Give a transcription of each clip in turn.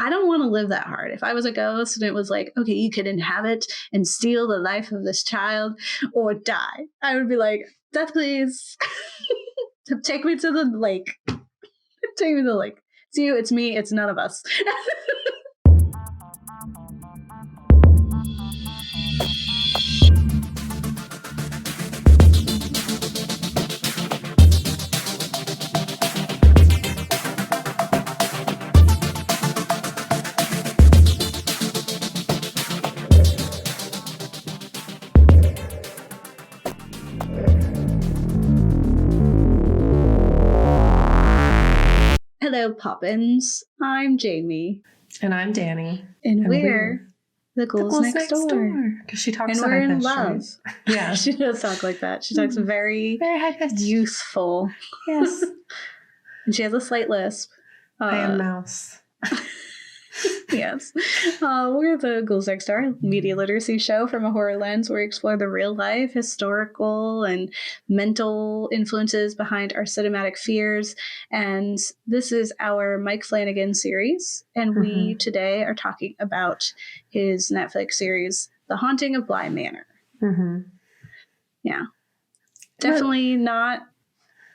I don't want to live that hard. If I was a ghost and it was like, okay, you could inhabit and steal the life of this child or die, I would be like, death, please. Take me to the lake. Take me to the lake. It's you, it's me, it's none of us. Hello, Poppins. I'm Jamie. And I'm Danny. And we're the Ghouls next door. Because she talks and so we're high in pitched, love. right? Yeah. She does talk like that. She talks very high pitched. Youthful. Yes. And she has a slight lisp. I am mouse. Yes. We're the Ghouls Next Door media literacy show from a horror lens where we explore the real life, historical, and mental influences behind our cinematic fears. And this is our Mike Flanagan series. And we today are talking about his Netflix series, The Haunting of Bly Manor. Yeah. Definitely not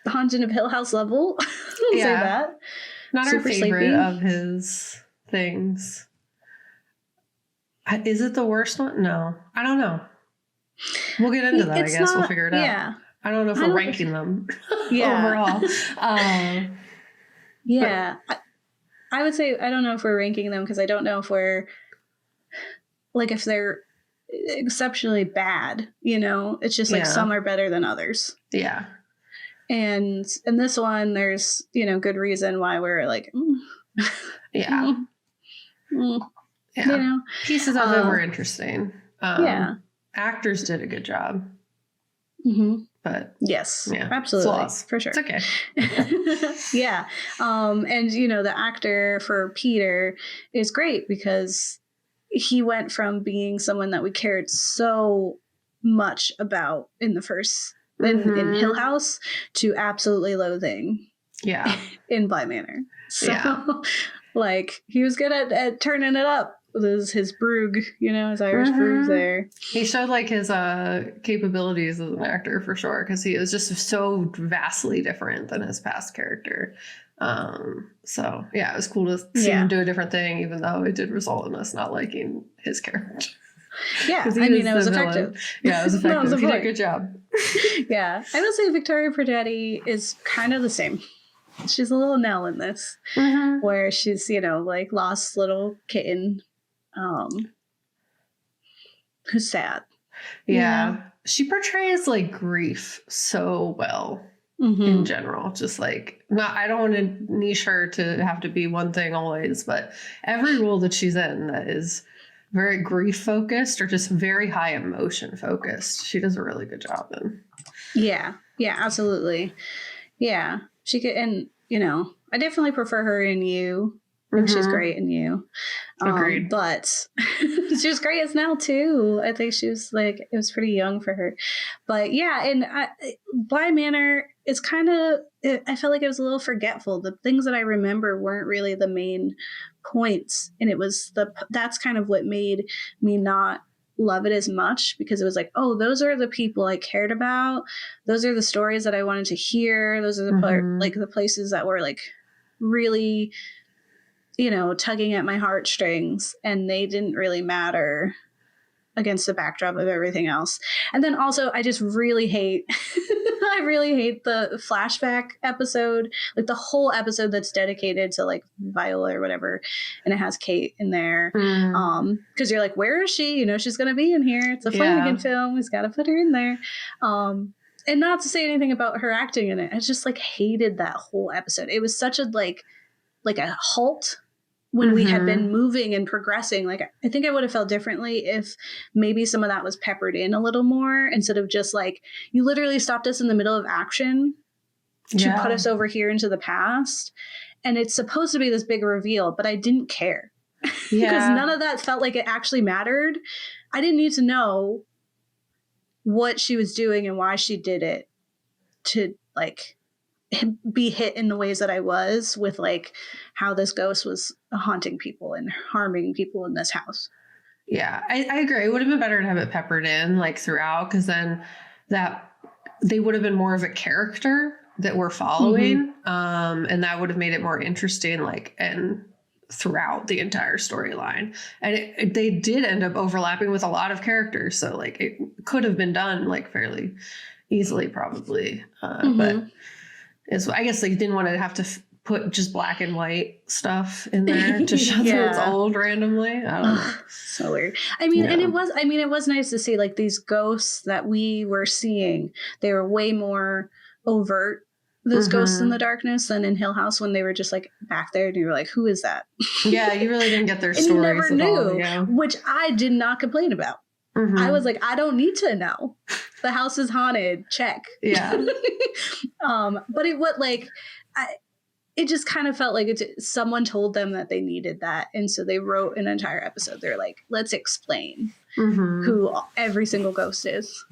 the Haunting of Hill House level. I'll say that. Not Super our favorite of his things. Is it the worst one? No. I don't know. We'll get into that, I guess. We'll figure it out. Yeah. I don't know if we're ranking them overall. I would say I don't know if we're ranking them because I don't know if we're like if they're exceptionally bad, you know? It's just like some are better than others. Yeah. And in this one, there's, good reason why we're like, Yeah. You know, pieces of it were interesting. Actors did a good job. But yes, absolutely, flaws. For sure. It's okay. And the actor for Peter is great because he went from being someone that we cared so much about in the first in Hill House to absolutely loathing. In Bly Manor. So like he was good at turning it up with his brogue, his Irish brogue there. He showed like his capabilities as an actor for sure, because he is just so vastly different than his past character. So it was cool to see him do a different thing, even though it did result in us not liking his character. Yeah, I mean, it was effective. Yeah, it was effective. He did a good job. I would say Victoria Perdetti is kind of the same. She's a little Nell in this, where she's, like lost little kitten, who's sad. Yeah. She portrays like grief so well in general. Just like, I don't want to niche her to have to be one thing always, but every role that she's in that is very grief focused or just very high emotion focused, she does a really good job in. Yeah, absolutely. Yeah. She could, and I definitely prefer her in You. I think she's great in You. Agreed. But she was great as Nell too. I think she was like, it was pretty young for her. But and Bly Manor is kind of, I felt like it was a little forgetful. The things that I remember weren't really the main points. And it was that's kind of what made me not love it as much, because it was like, oh, those are the people I cared about. Those are the stories that I wanted to hear. Those are the the places that were like really, tugging at my heartstrings, and they didn't really matter against the backdrop of everything else. And then also I just really hate I really hate the flashback episode, like the whole episode that's dedicated to like Viola or whatever, and it has Kate in there. Because you're like, where is she? She's gonna be in here. It's a Flanagan film. He's got to put her in there. And not to say anything about her acting in it, I just like hated that whole episode. It was such a like a halt when we had been moving and progressing. Like, I think I would have felt differently if maybe some of that was peppered in a little more, instead of just like, you literally stopped us in the middle of action to put us over here into the past. And it's supposed to be this big reveal, but I didn't care because none of that felt like it actually mattered. I didn't need to know what she was doing and why she did it to like be hit in the ways that I was with like how this ghost was haunting people and harming people in this house. Yeah, I agree. It would have been better to have it peppered in like throughout, because then that they would have been more of a character that we're following. And that would have made it more interesting, like, and throughout the entire storyline. And they did end up overlapping with a lot of characters. So like it could have been done like fairly easily probably. But I guess they didn't want to have to put just black and white stuff in there to show that it's old randomly. I don't know. So weird. I mean, and it was nice to see like these ghosts that we were seeing. They were way more overt, those ghosts in the darkness, than in Hill House when they were just like back there and you were like, who is that? Yeah, you really didn't get their stories. You never knew, yeah. which I did not complain about. I was like, I don't need to know. The house is haunted. Check. Yeah. But it would like, it just kind of felt like someone told them that they needed that. And so they wrote an entire episode. They're like, let's explain who every single ghost is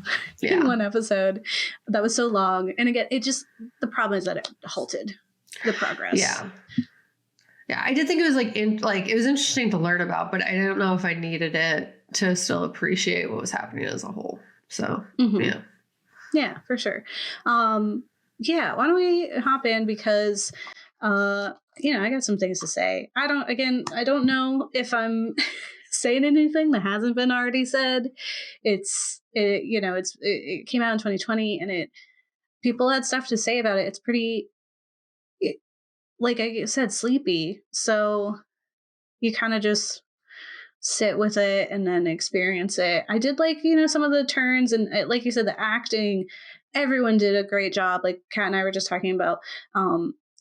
in one episode. That was so long. And again, the problem is that it halted the progress. Yeah. Yeah. I did think it was it was interesting to learn about, but I don't know if I needed it to still appreciate what was happening as a whole. So, yeah. Yeah, for sure. Yeah. Why don't we hop in, because I got some things to say. I don't know if I'm saying anything that hasn't been already said. It came out in 2020 and people had stuff to say about it. It's pretty, like I said, sleepy. So you kind of just sit with it and then experience it. I did like, some of the turns and like you said, the acting, everyone did a great job. Like Kat and I were just talking about,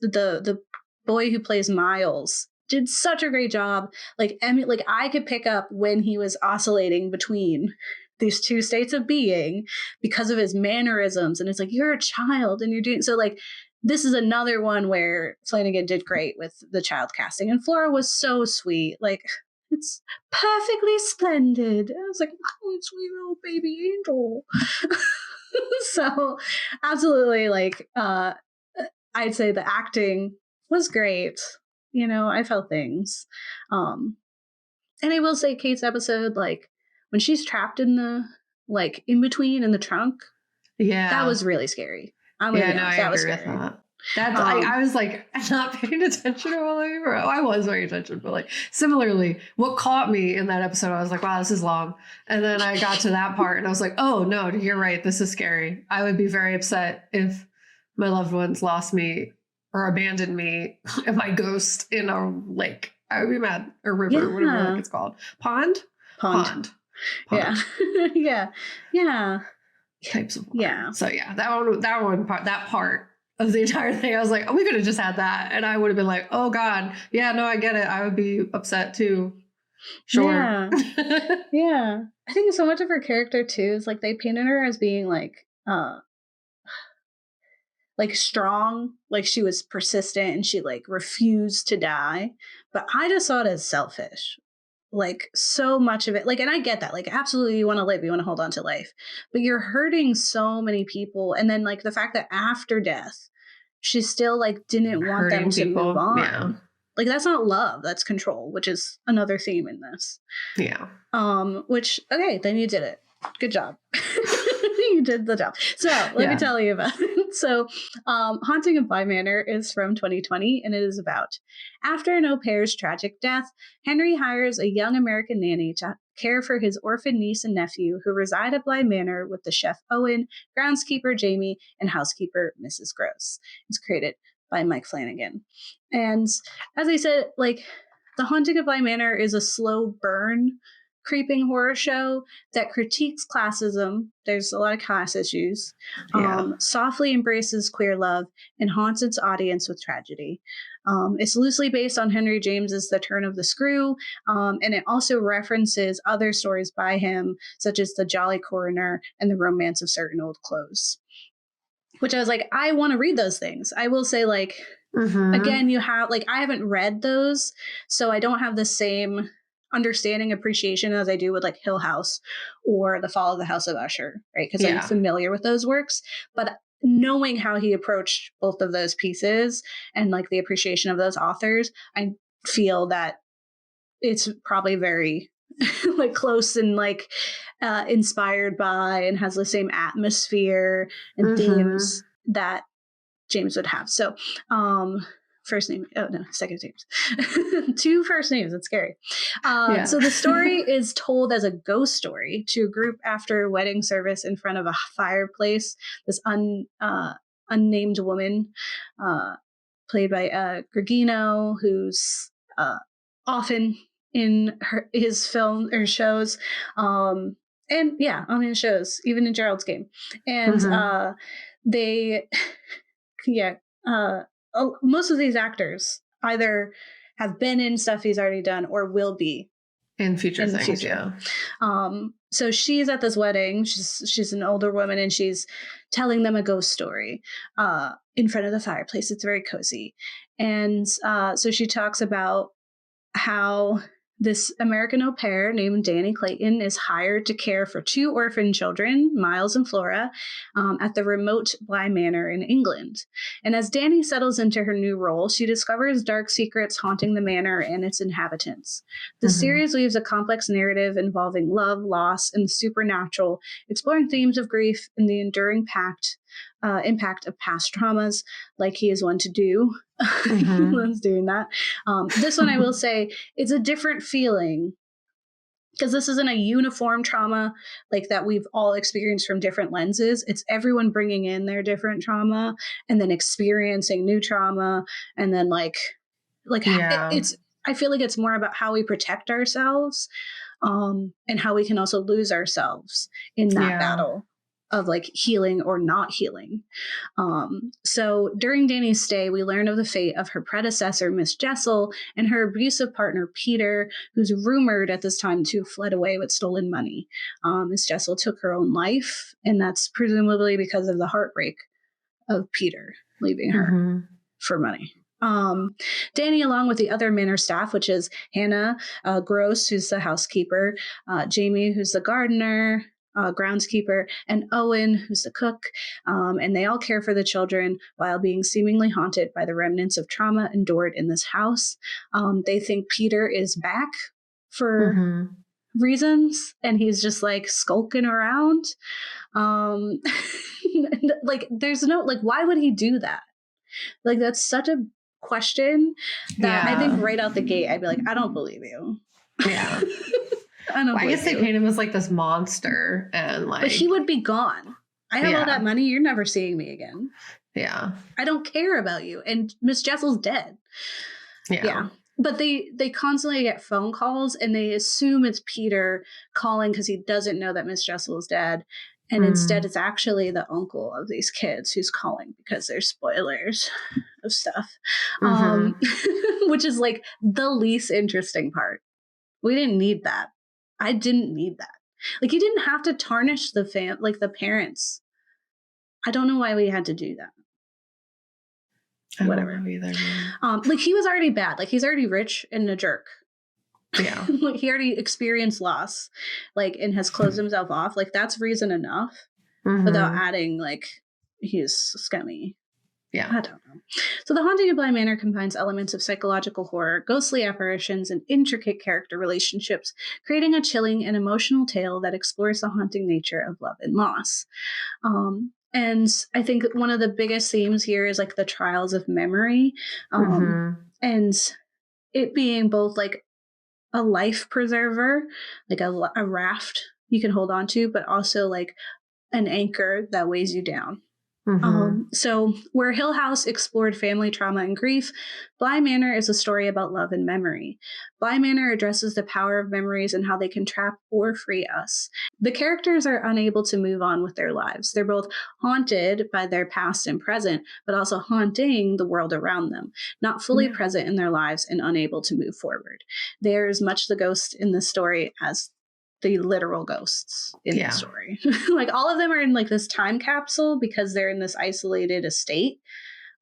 the boy who plays Miles did such a great job. Like I could pick up when he was oscillating between these two states of being because of his mannerisms. And it's like, you're a child and you're doing so. Like, this is another one where Flanagan did great with the child casting, and Flora was so sweet. Like, it's perfectly splendid. I was like, oh, sweet little baby angel. So absolutely, like, I'd say the acting was great. I felt things. And I will say Kate's episode, like when she's trapped in the, like in between in the trunk. Yeah. That was really scary. I was scary. That's I was like not paying attention while I was paying attention, but like similarly, what caught me in that episode, I was like, wow, this is long. And then I got to that part and I was like, oh no, you're right, this is scary. I would be very upset if my loved ones lost me or abandoned me and my ghost in a lake. I would be mad. Or river, whatever it's called. Pond. Yeah. Yeah. Types of water. Yeah. So yeah, that part of the entire thing, I was like, oh, we could have just had that. And I would have been like, oh God, yeah, no, I get it. I would be upset too. Sure. Yeah. Yeah. I think so much of her character too is like they painted her as being like strong, like she was persistent and she like refused to die. But I just saw it as selfish. Like so much of it, like, and I get that, like, absolutely, you want to live, you want to hold on to life, but you're hurting so many people. And then like the fact that after death, she still like didn't want them to move on. Yeah. Like that's not love, that's control, which is another theme in this. Yeah. Which, okay, then you did it. Good job. You did the job. So let me tell you about it. So Haunting of Bly Manor is from 2020, and it is about, after an au pair's tragic death, Henry hires a young American nanny to care for his orphan niece and nephew who reside at Bly Manor with the chef Owen, groundskeeper Jamie, and housekeeper Mrs. Gross. It's created by Mike Flanagan. And as I said, like, The Haunting of Bly Manor is a slow burn creeping horror show that critiques classism. There's a lot of class issues. Softly embraces queer love and haunts its audience with tragedy. It's loosely based on Henry James's The Turn of the Screw, and it also references other stories by him, such as The Jolly Coroner and The Romance of Certain Old Clothes. Which I was like, I want to read those things. I will say, like, again, you have, like, I haven't read those, so I don't have the same understanding, appreciation as I do with like Hill House or The Fall of the House of Usher, right? Because I'm familiar with those works. But knowing how he approached both of those pieces and like the appreciation of those authors, I feel that it's probably very like close and like inspired by and has the same atmosphere and themes that James would have. So first name, oh no, second names. 2 first names, it's scary. So the story is told as a ghost story to a group after a wedding service in front of a fireplace. This unnamed woman played by Gregino, who's often in his film or shows, and yeah, on his shows, even in Gerald's Game. And they most of these actors either have been in stuff he's already done or will be in future things. So she's at this wedding. She's an older woman, and she's telling them a ghost story in front of the fireplace. It's very cozy. And so she talks about how this American au pair named Danny Clayton is hired to care for 2 orphan children, Miles and Flora, at the remote Bly Manor in England. And as Danny settles into her new role, she discovers dark secrets haunting the manor and its inhabitants. The series weaves a complex narrative involving love, loss, and the supernatural, exploring themes of grief and the enduring impact of past traumas, like he is one to do. He loves doing that. This one, I will say, it's a different feeling because this isn't a uniform trauma like that we've all experienced from different lenses. It's everyone bringing in their different trauma and then experiencing new trauma, and then it's. I feel like it's more about how we protect ourselves, and how we can also lose ourselves in that battle of like healing or not healing. So during Danny's stay, we learn of the fate of her predecessor, Miss Jessel, and her abusive partner, Peter, who's rumored at this time to have fled away with stolen money. Miss Jessel took her own life, and that's presumably because of the heartbreak of Peter leaving her for money. Danny, along with the other manor staff, which is Hannah Gross, who's the housekeeper, Jamie, who's the gardener, groundskeeper, and Owen, who's the cook, and they all care for the children while being seemingly haunted by the remnants of trauma endured in this house. They think Peter is back for reasons, and he's just like skulking around. Like there's no, like, why would he do that? Like, that's such a question that I think right out the gate I'd be like, I don't believe you. I guess they paint him as like this monster, and like, but he would be gone. I have all that money. You're never seeing me again. I don't care about you. And Miss Jessel's dead. But they constantly get phone calls, and they assume it's Peter calling because he doesn't know that Miss Jessel is dead. And instead, it's actually the uncle of these kids who's calling because there's spoilers of stuff, which is like the least interesting part. We didn't need that. I didn't need that. Like, you didn't have to tarnish the parents. I don't know why we had to do that. Whatever. I don't know either. Like, he was already bad. Like, he's already rich and a jerk. Like, he already experienced loss, like, and has closed himself off. Like, that's reason enough without adding, like, he's scummy. I don't know. So The Haunting of Bly Manor combines elements of psychological horror, ghostly apparitions, and intricate character relationships, creating a chilling and emotional tale that explores the haunting nature of love and loss. And I think one of the biggest themes here is like the trials of memory, and it being both like a life preserver, like a raft you can hold on to, but also like an anchor that weighs you down. So where Hill House explored family trauma and grief, Bly Manor is a story about love and memory. Bly Manor addresses the power of memories and how they can trap or free us. The characters are unable to move on with their lives. They're both haunted by their past and present, but also haunting the world around them, not fully present in their lives and unable to move forward. They're as much the ghost in this story as the literal ghosts in the story. Like, all of them are in like this time capsule because they're in this isolated estate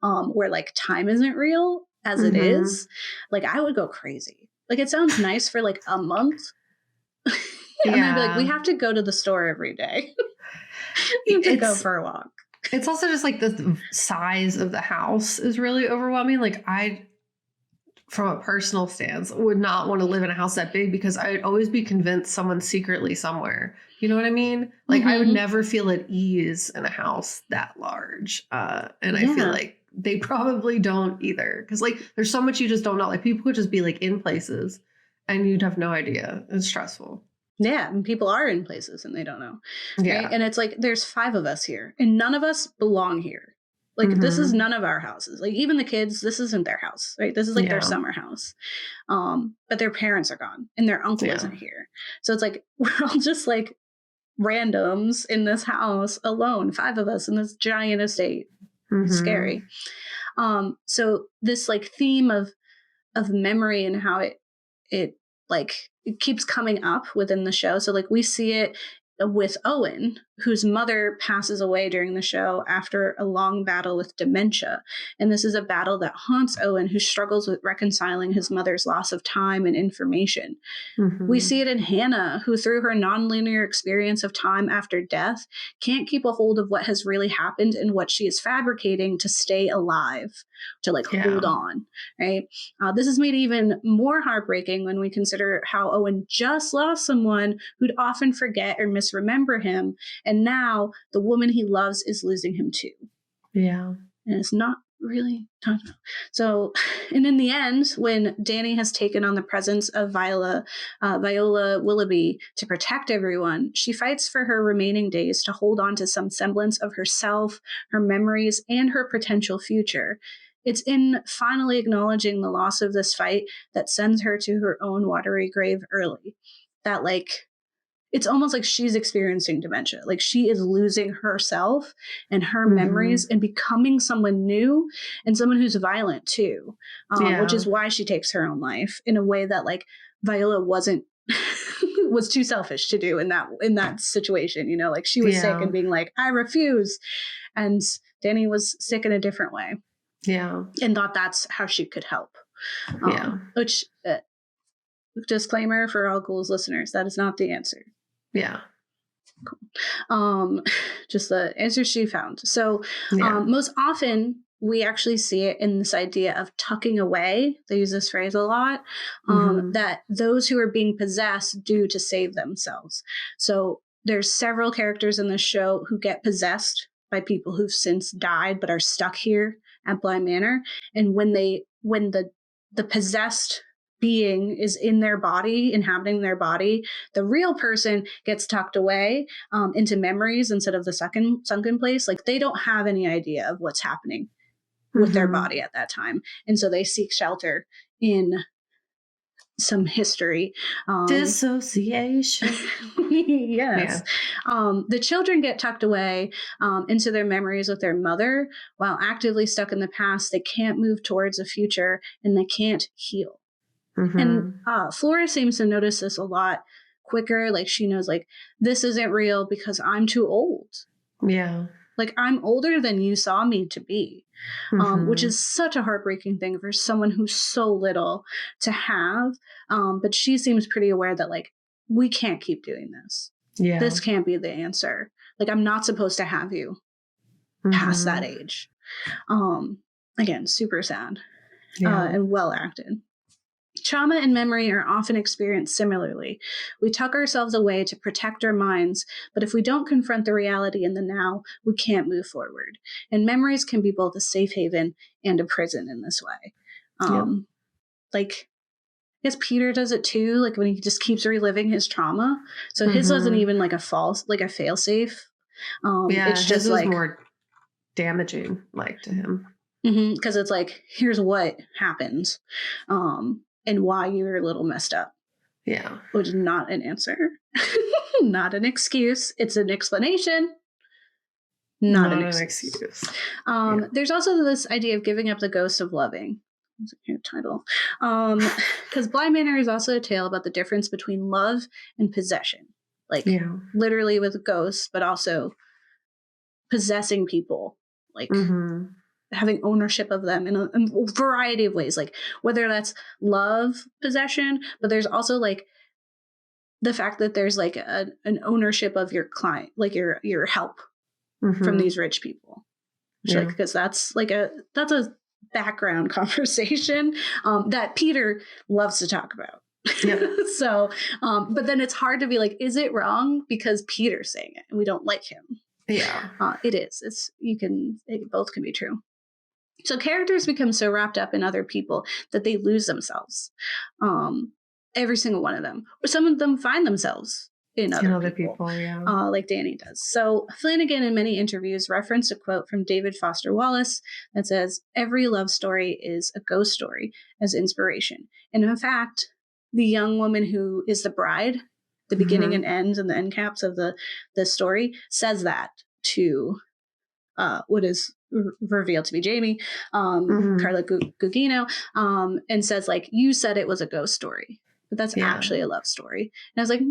where like time isn't real as it is. Like, I would go crazy. Like, it sounds nice for like a month. And I'd be like, we have to go to the store every day. You have to go for a walk. It's also just like the size of the house is really overwhelming. Like from a personal stance, would not want to live in a house that big because I'd always be convinced someone's secretly somewhere. You know what I mean? Like I would never feel at ease in a house that large. And I feel like they probably don't either. Because like there's so much you just don't know. Like people could just be like in places and you'd have no idea. It's stressful. Yeah, and people are in places and they don't know. Yeah. Right? And it's like there's 5 of us here and none of us belong here. Like this is none of our houses. Like even the kids, this isn't their house, right? This is like their summer house. But their parents are gone and their uncle isn't here. So it's like we're all just like randoms in this house alone, 5 of us in this giant estate. Scary. So this like theme of memory and how it keeps coming up within the show. So like we see it with Owen, whose mother passes away during the show after a long battle with dementia. And this is a battle that haunts Owen, who struggles with reconciling his mother's loss of time and information. We see it in Hannah, who through her nonlinear experience of time after death can't keep a hold of what has really happened and what she is fabricating to stay alive, to like hold on, right? This is made even more heartbreaking when we consider how Owen just lost someone who'd often forget or misremember him, and now the woman he loves is losing him too. Yeah. And it's not really talked about. So, and in the end, when Danny has taken on the presence of Viola Willoughby to protect everyone, she fights for her remaining days to hold on to some semblance of herself, her memories, and her potential future. It's in finally acknowledging the loss of this fight that sends her to her own watery grave early. That like, it's almost like she's experiencing dementia. Like she is losing herself and her memories and becoming someone new and someone who's violent too, which is why she takes her own life in a way that like Viola wasn't was too selfish to do in that situation. You know, like she was sick and being like, I refuse. And Danny was sick in a different way. Yeah. And thought that's how she could help. Which disclaimer for all Ghouls listeners, that is not the answer. Yeah. Cool. Just the answer she found. So most often we actually see it in this idea of tucking away. They use this phrase a lot, that those who are being possessed do to save themselves. So there's several characters in this show who get possessed by people who've since died but are stuck here at Bly Manor. And when the possessed being is in their body, inhabiting their body, the real person gets tucked away into memories instead of the sunken place. Like they don't have any idea of what's happening with their body at that time. And so they seek shelter in some history. Dissociation. Yes. Yeah. The children get tucked away into their memories with their mother while actively stuck in the past. They can't move towards a future and they can't heal. And Flora seems to notice this a lot quicker. Like she knows like this isn't real because I'm too old. Yeah. Like I'm older than you saw me to be, which is such a heartbreaking thing for someone who's so little to have. But she seems pretty aware that like, we can't keep doing this. Yeah. This can't be the answer. Like I'm not supposed to have you past that age. Again, super sad and well acted. Trauma and memory are often experienced similarly. We tuck ourselves away to protect our minds, but if we don't confront the reality in the now, we can't move forward. And memories can be both a safe haven and a prison in this way. Like, I guess Peter does it too, like when he just keeps reliving his trauma. So his wasn't even like a fail-safe. It's just like more damaging, like to him. Because it's like, here's what happened. And why you're a little messed up. Yeah. Which is not an answer. Not an excuse. It's an explanation. Not an excuse. There's also this idea of giving up the ghost of loving. That's a new title. Because Bly Manor is also a tale about the difference between love and possession. Like literally with ghosts, but also possessing people. Like having ownership of them in a variety of ways, like whether that's love possession, but there's also like the fact that there's like an ownership of your client, like your help, from these rich people. She's Yeah. like, because that's a background conversation that Peter loves to talk about. Yep. So, but then it's hard to be like, is it wrong because Peter's saying it and we don't like him? Yeah. It is. Both can be true. So characters become so wrapped up in other people that they lose themselves. Every single one of them. Or some of them find themselves in other people, yeah. Like Danny does. So Flanagan in many interviews referenced a quote from David Foster Wallace that says, "Every love story is a ghost story," as inspiration. And in fact, the young woman who is the bride, the beginning and ends and the end caps of the story, says that to what is revealed to be Jamie, Carla Gugino, and says, like, you said it was a ghost story, but that's actually a love story. And I was like,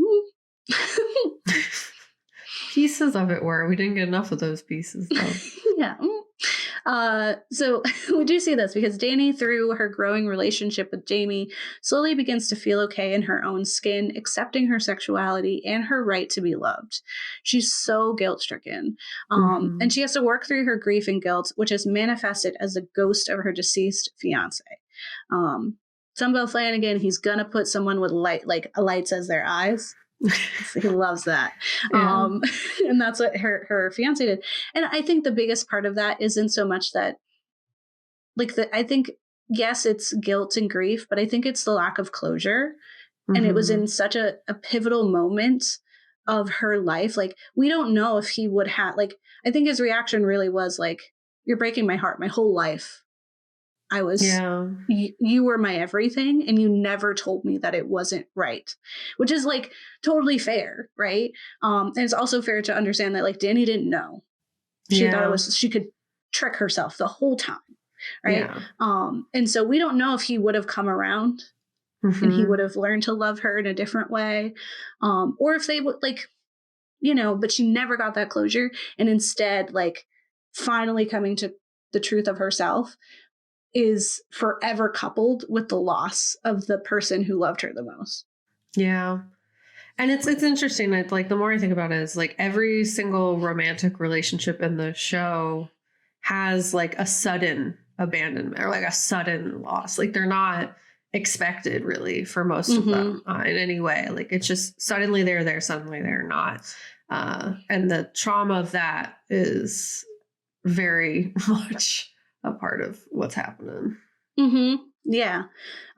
Pieces of it were. We didn't get enough of those pieces, though. Yeah. So we do see this because Danny, through her growing relationship with Jamie, slowly begins to feel okay in her own skin, accepting her sexuality and her right to be loved. She's so guilt-stricken. And she has to work through her grief and guilt, which is manifested as the ghost of her deceased fiance. Sunbell Flanagan, he's gonna put someone with lights as their eyes. He loves that. Yeah. And that's what her fiance did. And I think the biggest part of that isn't so much that, I think, yes, it's guilt and grief, but I think it's the lack of closure. And it was in such a pivotal moment of her life. Like, we don't know if he would have, I think his reaction really was like, you're breaking my heart. My whole life I was, you were my everything, and you never told me that it wasn't right, which is totally fair, right? And it's also fair to understand that Danny didn't know. She thought she could trick herself the whole time, right? And so we don't know if he would have come around and he would have learned to love her in a different way, or if they would but she never got that closure, and instead finally coming to the truth of herself is forever coupled with the loss of the person who loved her the most. Yeah. And it's interesting. The more I think about it, is every single romantic relationship in the show has a sudden abandonment or a sudden loss. They're not expected really for most of them in any way. It's just suddenly they're there, suddenly they're not. And the trauma of that is very much a part of what's happening. Yeah.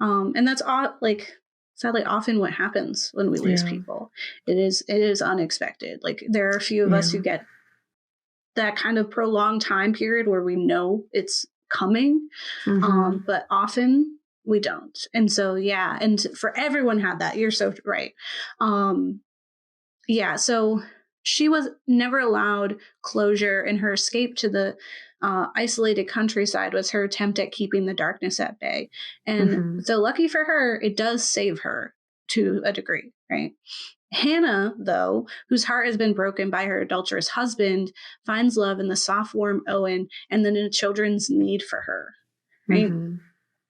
And that's sadly often what happens when we lose people. It is unexpected. There are a few of us who get that kind of prolonged time period where we know it's coming, but often we don't. And so, and for everyone had that. You're so right. So she was never allowed closure, and her escape to the isolated countryside was her attempt at keeping the darkness at bay. And so lucky for her, it does save her to a degree, right? Hannah, though, whose heart has been broken by her adulterous husband, finds love in the soft, warm Owen and then in the children's need for her, right?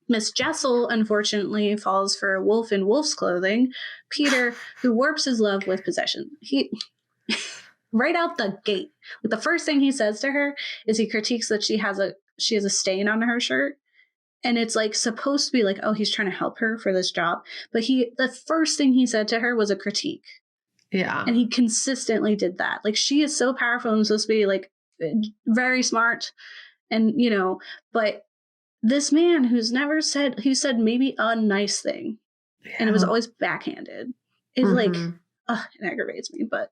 Miss Jessel, unfortunately, falls for a wolf in wolf's clothing, Peter, who warps his love with possession. He... right out the gate, the first thing he says to her is he critiques that she has a stain on her shirt, and it's supposed to be oh, he's trying to help her for this job, but the first thing he said to her was a critique. And he consistently did that. She is so powerful and supposed to be very smart, and but this man who said maybe a nice thing, and it was always backhanded, is it aggravates me, but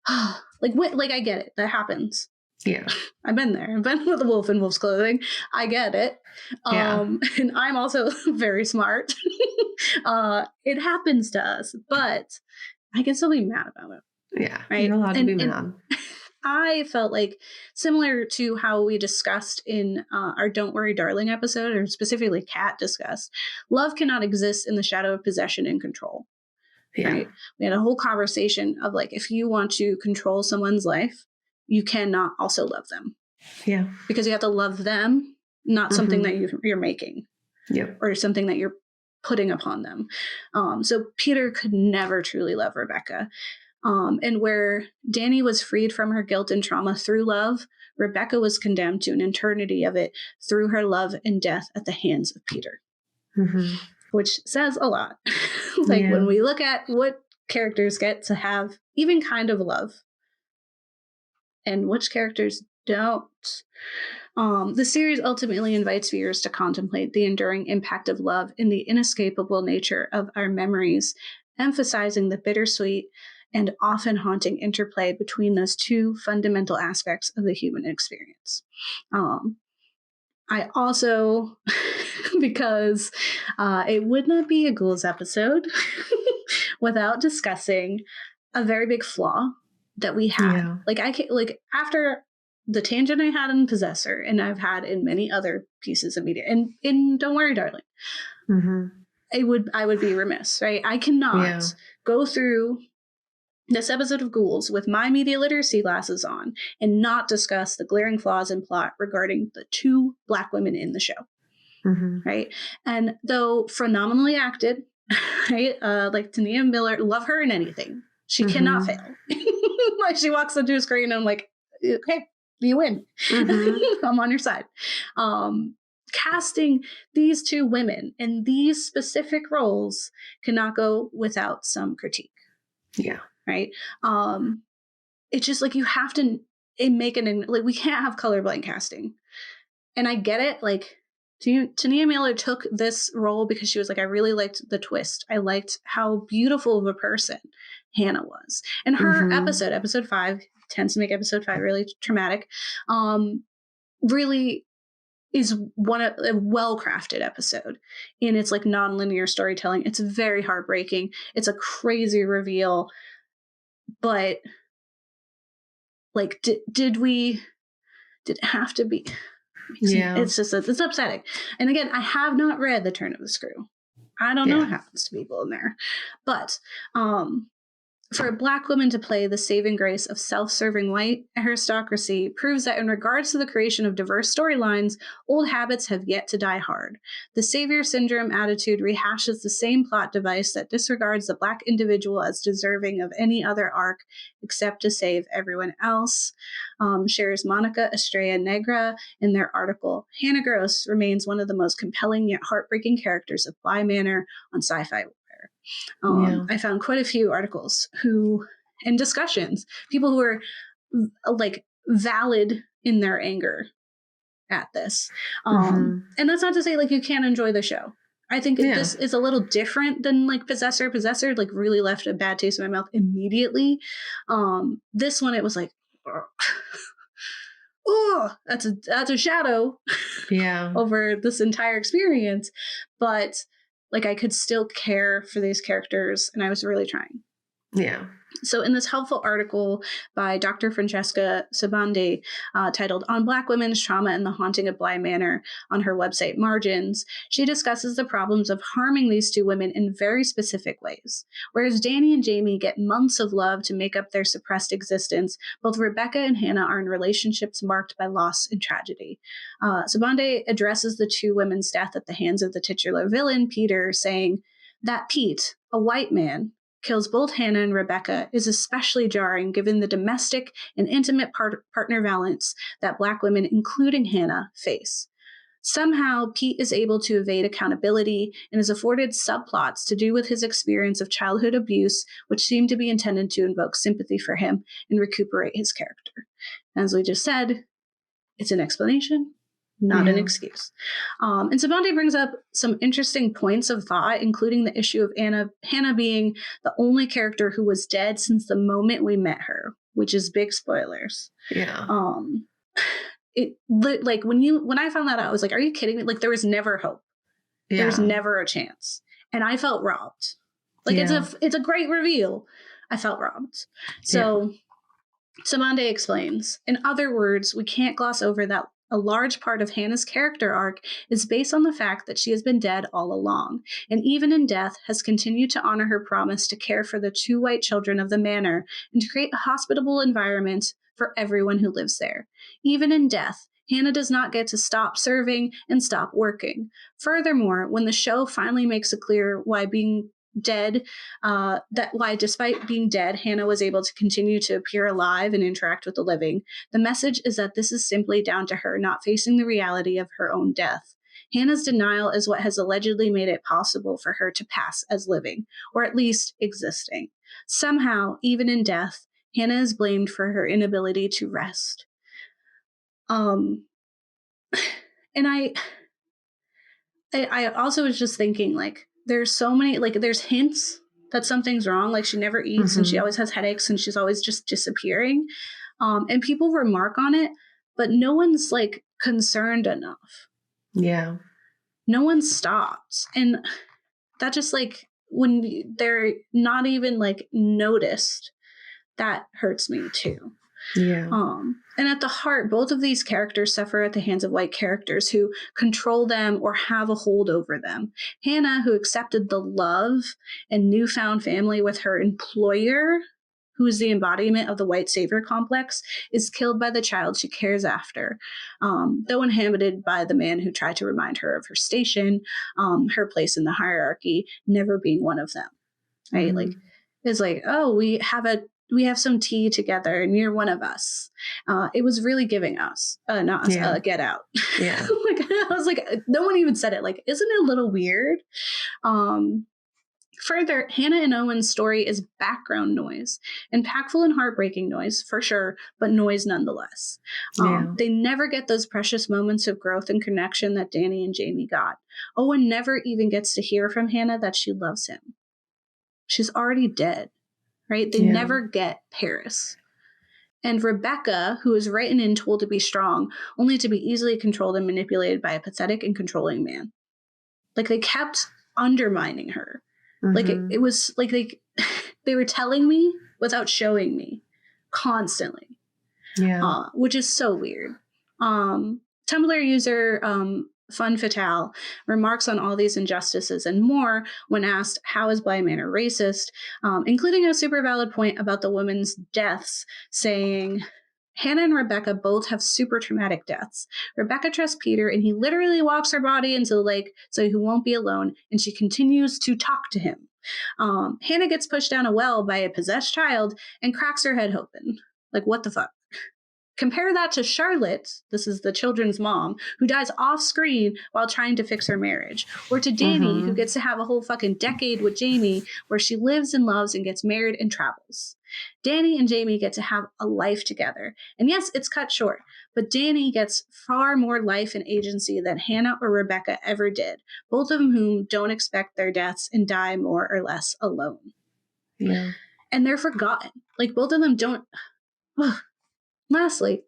I get it. That happens. Yeah. I've been there. I've been with a wolf in wolf's clothing. I get it. And I'm also very smart. It happens to us, but I can still be mad about it. Yeah. Right. You're allowed to be mad. I felt similar to how we discussed in our Don't Worry Darling episode, or specifically Kat discussed, love cannot exist in the shadow of possession and control. Right? We had a whole conversation of if you want to control someone's life, you cannot also love them. Yeah. Because you have to love them, not something that you're making. Or something that you're putting upon them. So Peter could never truly love Rebecca. And where Danny was freed from her guilt and trauma through love, Rebecca was condemned to an eternity of it through her love and death at the hands of Peter. Mm-hmm. Which says a lot. Like when we look at what characters get to have even kind of love and which characters don't. The series ultimately invites viewers to contemplate the enduring impact of love and the inescapable nature of our memories, emphasizing the bittersweet and often haunting interplay between those two fundamental aspects of the human experience. I also, because it would not be a Ghouls episode without discussing a very big flaw that we had. Yeah. Like after the tangent I had in Possessor, and I've had in many other pieces of media, and in Don't Worry, Darling, I would be remiss, right? I cannot go through this episode of Ghouls with my media literacy glasses on and not discuss the glaring flaws in plot regarding the two Black women in the show, right? And though phenomenally acted, right? Like Tania Miller, love her in anything. She cannot fail. Like she walks into a screen and I'm like, okay, you win. I'm on your side. Casting these two women in these specific roles cannot go without some critique. Yeah. Right. It's just like you have to make it like we can't have colorblind casting. And I get it. Like Tania Miller took this role because she was like, I really liked the twist. I liked how beautiful of a person Hannah was. And her episode 5, tends to make episode 5 really traumatic. Really is a well-crafted episode in its like non-linear storytelling. It's very heartbreaking. It's a crazy reveal. But like, did it have to be? It's just, it's upsetting. And again, I have not read The Turn of the Screw. I don't know what happens to people in there. But for a Black woman to play the saving grace of self-serving white aristocracy proves that in regards to the creation of diverse storylines, old habits have yet to die hard. The savior syndrome attitude rehashes the same plot device that disregards the Black individual as deserving of any other arc except to save everyone else. Shares Monica Estrella Negra in their article, Hannah Gross remains one of the most compelling yet heartbreaking characters of Bly Manor on Sci-Fi. I found quite a few articles and discussions, people who are like valid in their anger at this. And that's not to say like you can't enjoy the show. I think this is a little different than like Possessor. Possessor like really left a bad taste in my mouth immediately. This one, it was like, oh, that's a shadow over this entire experience. But like I could still care for these characters, and I was really trying. Yeah. So in this helpful article by Dr. Francesca Sabande, titled On Black Women's Trauma and the Haunting of Bly Manor on her website Margins, she discusses the problems of harming these two women in very specific ways. Whereas Danny and Jamie get months of love to make up their suppressed existence, both Rebecca and Hannah are in relationships marked by loss and tragedy. Sabande addresses the two women's death at the hands of the titular villain, Peter, saying that Pete, a white man, kills both Hannah and Rebecca is especially jarring given the domestic and intimate partner violence that Black women, including Hannah, face. Somehow, Pete is able to evade accountability and is afforded subplots to do with his experience of childhood abuse, which seem to be intended to invoke sympathy for him and recuperate his character. As we just said, it's an explanation, not an excuse. And Sabande brings up some interesting points of thought, including the issue of Hannah being the only character who was dead since the moment we met her, which is big spoilers. Yeah. It like when I found that out, I was like, are you kidding me? Like there was never hope. There's never a chance. And I felt robbed. Like it's a great reveal. I felt robbed. So Sabande explains, in other words, we can't gloss over that a large part of Hannah's character arc is based on the fact that she has been dead all along, and even in death has continued to honor her promise to care for the two white children of the manor and to create a hospitable environment for everyone who lives there. Even in death, Hannah does not get to stop serving and stop working. Furthermore, when the show finally makes it clear why being dead, that why despite being dead, Hannah was able to continue to appear alive and interact with the living. The message is that this is simply down to her not facing the reality of her own death. Hannah's denial is what has allegedly made it possible for her to pass as living, or at least existing. Somehow, even in death, Hannah is blamed for her inability to rest. And I also was just thinking, like, there's so many, like, there's hints that something's wrong. Like, she never eats and she always has headaches and she's always just disappearing. And people remark on it, but no one's, like, concerned enough. Yeah. No one stops. And that just, like, when they're not even, like, noticed, that hurts me too. Yeah. And at the heart, both of these characters suffer at the hands of white characters who control them or have a hold over them. Hannah, who accepted the love and newfound family with her employer, who is the embodiment of the white savior complex, is killed by the child she cares after, though inhabited by the man who tried to remind her of her station, her place in the hierarchy, never being one of them. Right? Like, it's like, oh, we have some tea together and you're one of us. It was really giving us, not us, Get Out. Yeah. Like, I was like, no one even said it. Like, isn't it a little weird? Further, Hannah and Owen's story is background noise, impactful and heartbreaking noise, for sure, but noise nonetheless. They never get those precious moments of growth and connection that Danny and Jamie got. Owen never even gets to hear from Hannah that she loves him. She's already dead, right? They never get Paris. And Rebecca, who is written and told to be strong, only to be easily controlled and manipulated by a pathetic and controlling man. Like, they kept undermining her. Like, it was like they were telling me without showing me constantly. Yeah. Which is so weird. Tumblr user Fun Fatale remarks on all these injustices and more when asked, how is Bly Manor racist? Including a super valid point about the women's deaths, saying, Hannah and Rebecca both have super traumatic deaths. Rebecca trusts Peter, and he literally walks her body into the lake so he won't be alone, and she continues to talk to him. Hannah gets pushed down a well by a possessed child and cracks her head open. Like, what the fuck? Compare that to Charlotte, this is the children's mom, who dies off screen while trying to fix her marriage. Or to Danny, who gets to have a whole fucking decade with Jamie, where she lives and loves and gets married and travels. Danny and Jamie get to have a life together. And yes, it's cut short, but Danny gets far more life and agency than Hannah or Rebecca ever did, both of whom don't expect their deaths and die more or less alone. Yeah. And they're forgotten. Like, both of them don't... Lastly,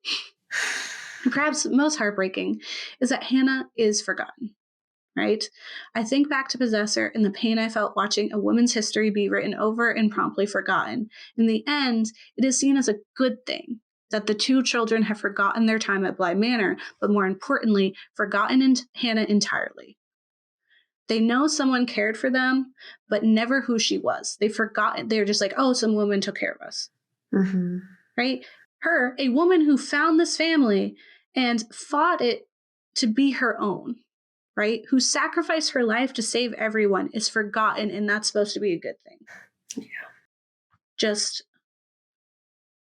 perhaps most heartbreaking, is that Hannah is forgotten, right? I think back to Possessor and the pain I felt watching a woman's history be written over and promptly forgotten. In the end, it is seen as a good thing that the two children have forgotten their time at Bly Manor, but more importantly, forgotten Hannah entirely. They know someone cared for them, but never who she was. They've forgotten. They're just like, oh, some woman took care of us, right? Her, a woman who found this family and fought it to be her own, right? Who sacrificed her life to save everyone, is forgotten, and that's supposed to be a good thing. Yeah. Just,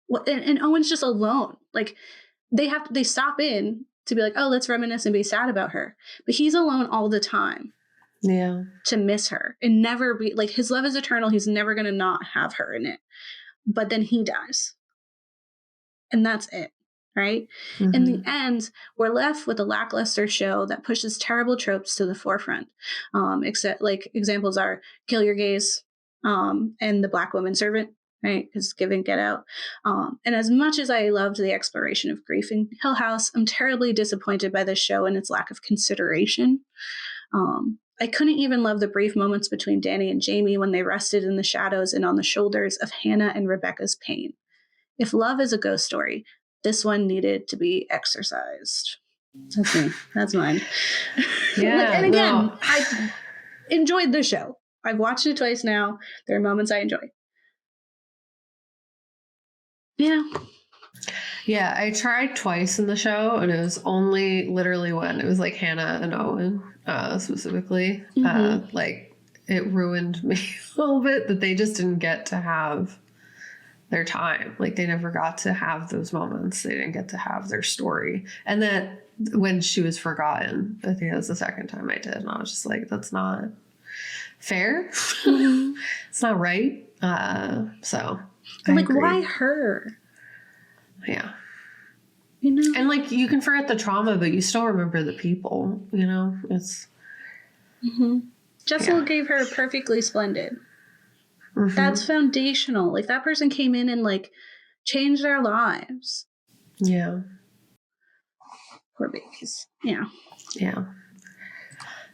and Owen's just alone. Like, they stop in to be like, oh, let's reminisce and be sad about her. But he's alone all the time. Yeah. To miss her and never be, like, his love is eternal. He's never going to not have her in it. But then he dies. And that's it, right? In the end, we're left with a lackluster show that pushes terrible tropes to the forefront. Except, like, examples are Kill Your Gaze and The Black Woman Servant, right? Because Get Out. And as much as I loved the exploration of grief in Hill House, I'm terribly disappointed by this show and its lack of consideration. I couldn't even love the brief moments between Danny and Jamie when they rested in the shadows and on the shoulders of Hannah and Rebecca's pain. If love is a ghost story, this one needed to be exorcised. That's me. That's mine. Yeah. And again, I enjoyed the show. I've watched it twice now. There are moments I enjoy. Yeah. Yeah, I tried twice in the show, and it was only literally when it was like Hannah and Owen specifically. Like, it ruined me a little bit that they just didn't get to have their time. Like they never got to have those moments. They didn't get to have their story. And then when she was forgotten, I think that was the second time I did. And I was just like, that's not fair. It's not right. So like, why her? Yeah. You know? And like, you can forget the trauma, but you still remember the people, you know, it's. Jessel gave her perfectly splendid. That's foundational. Like that person came in and like changed their lives. Yeah. Poor babies. Yeah. Yeah.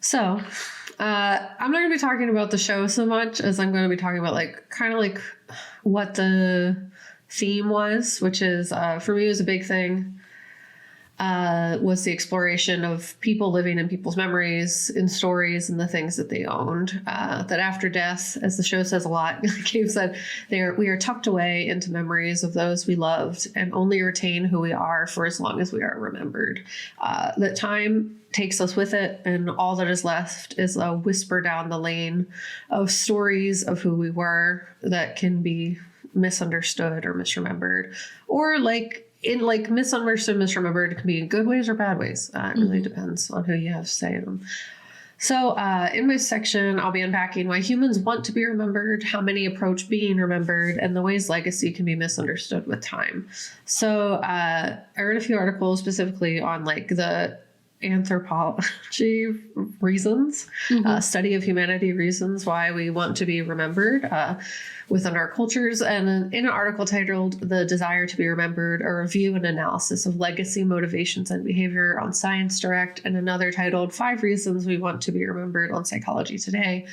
So, I'm not going to be talking about the show so much as I'm going to be talking about like kind of like what the theme was, which is for me was a big thing. Was the exploration of people living in people's memories, in stories, and the things that they owned. That after death, as the show says a lot, Gabe said, we are tucked away into memories of those we loved and only retain who we are for as long as we are remembered. That time takes us with it, and all that is left is a whisper down the lane of stories of who we were that can be misunderstood or misremembered, or like misunderstood, misremembered. It can be in good ways or bad ways. It really depends on who you have to say them. So in my section, I'll be unpacking why humans want to be remembered, how many approach being remembered, and the ways legacy can be misunderstood with time. So I read a few articles specifically on like the anthropology reasons, study of humanity reasons why we want to be remembered within our cultures. And in an article titled The Desire to be Remembered, a review and analysis of legacy, motivations, and behavior on Science Direct, and another titled 5 Reasons We Want to Be Remembered on Psychology Today,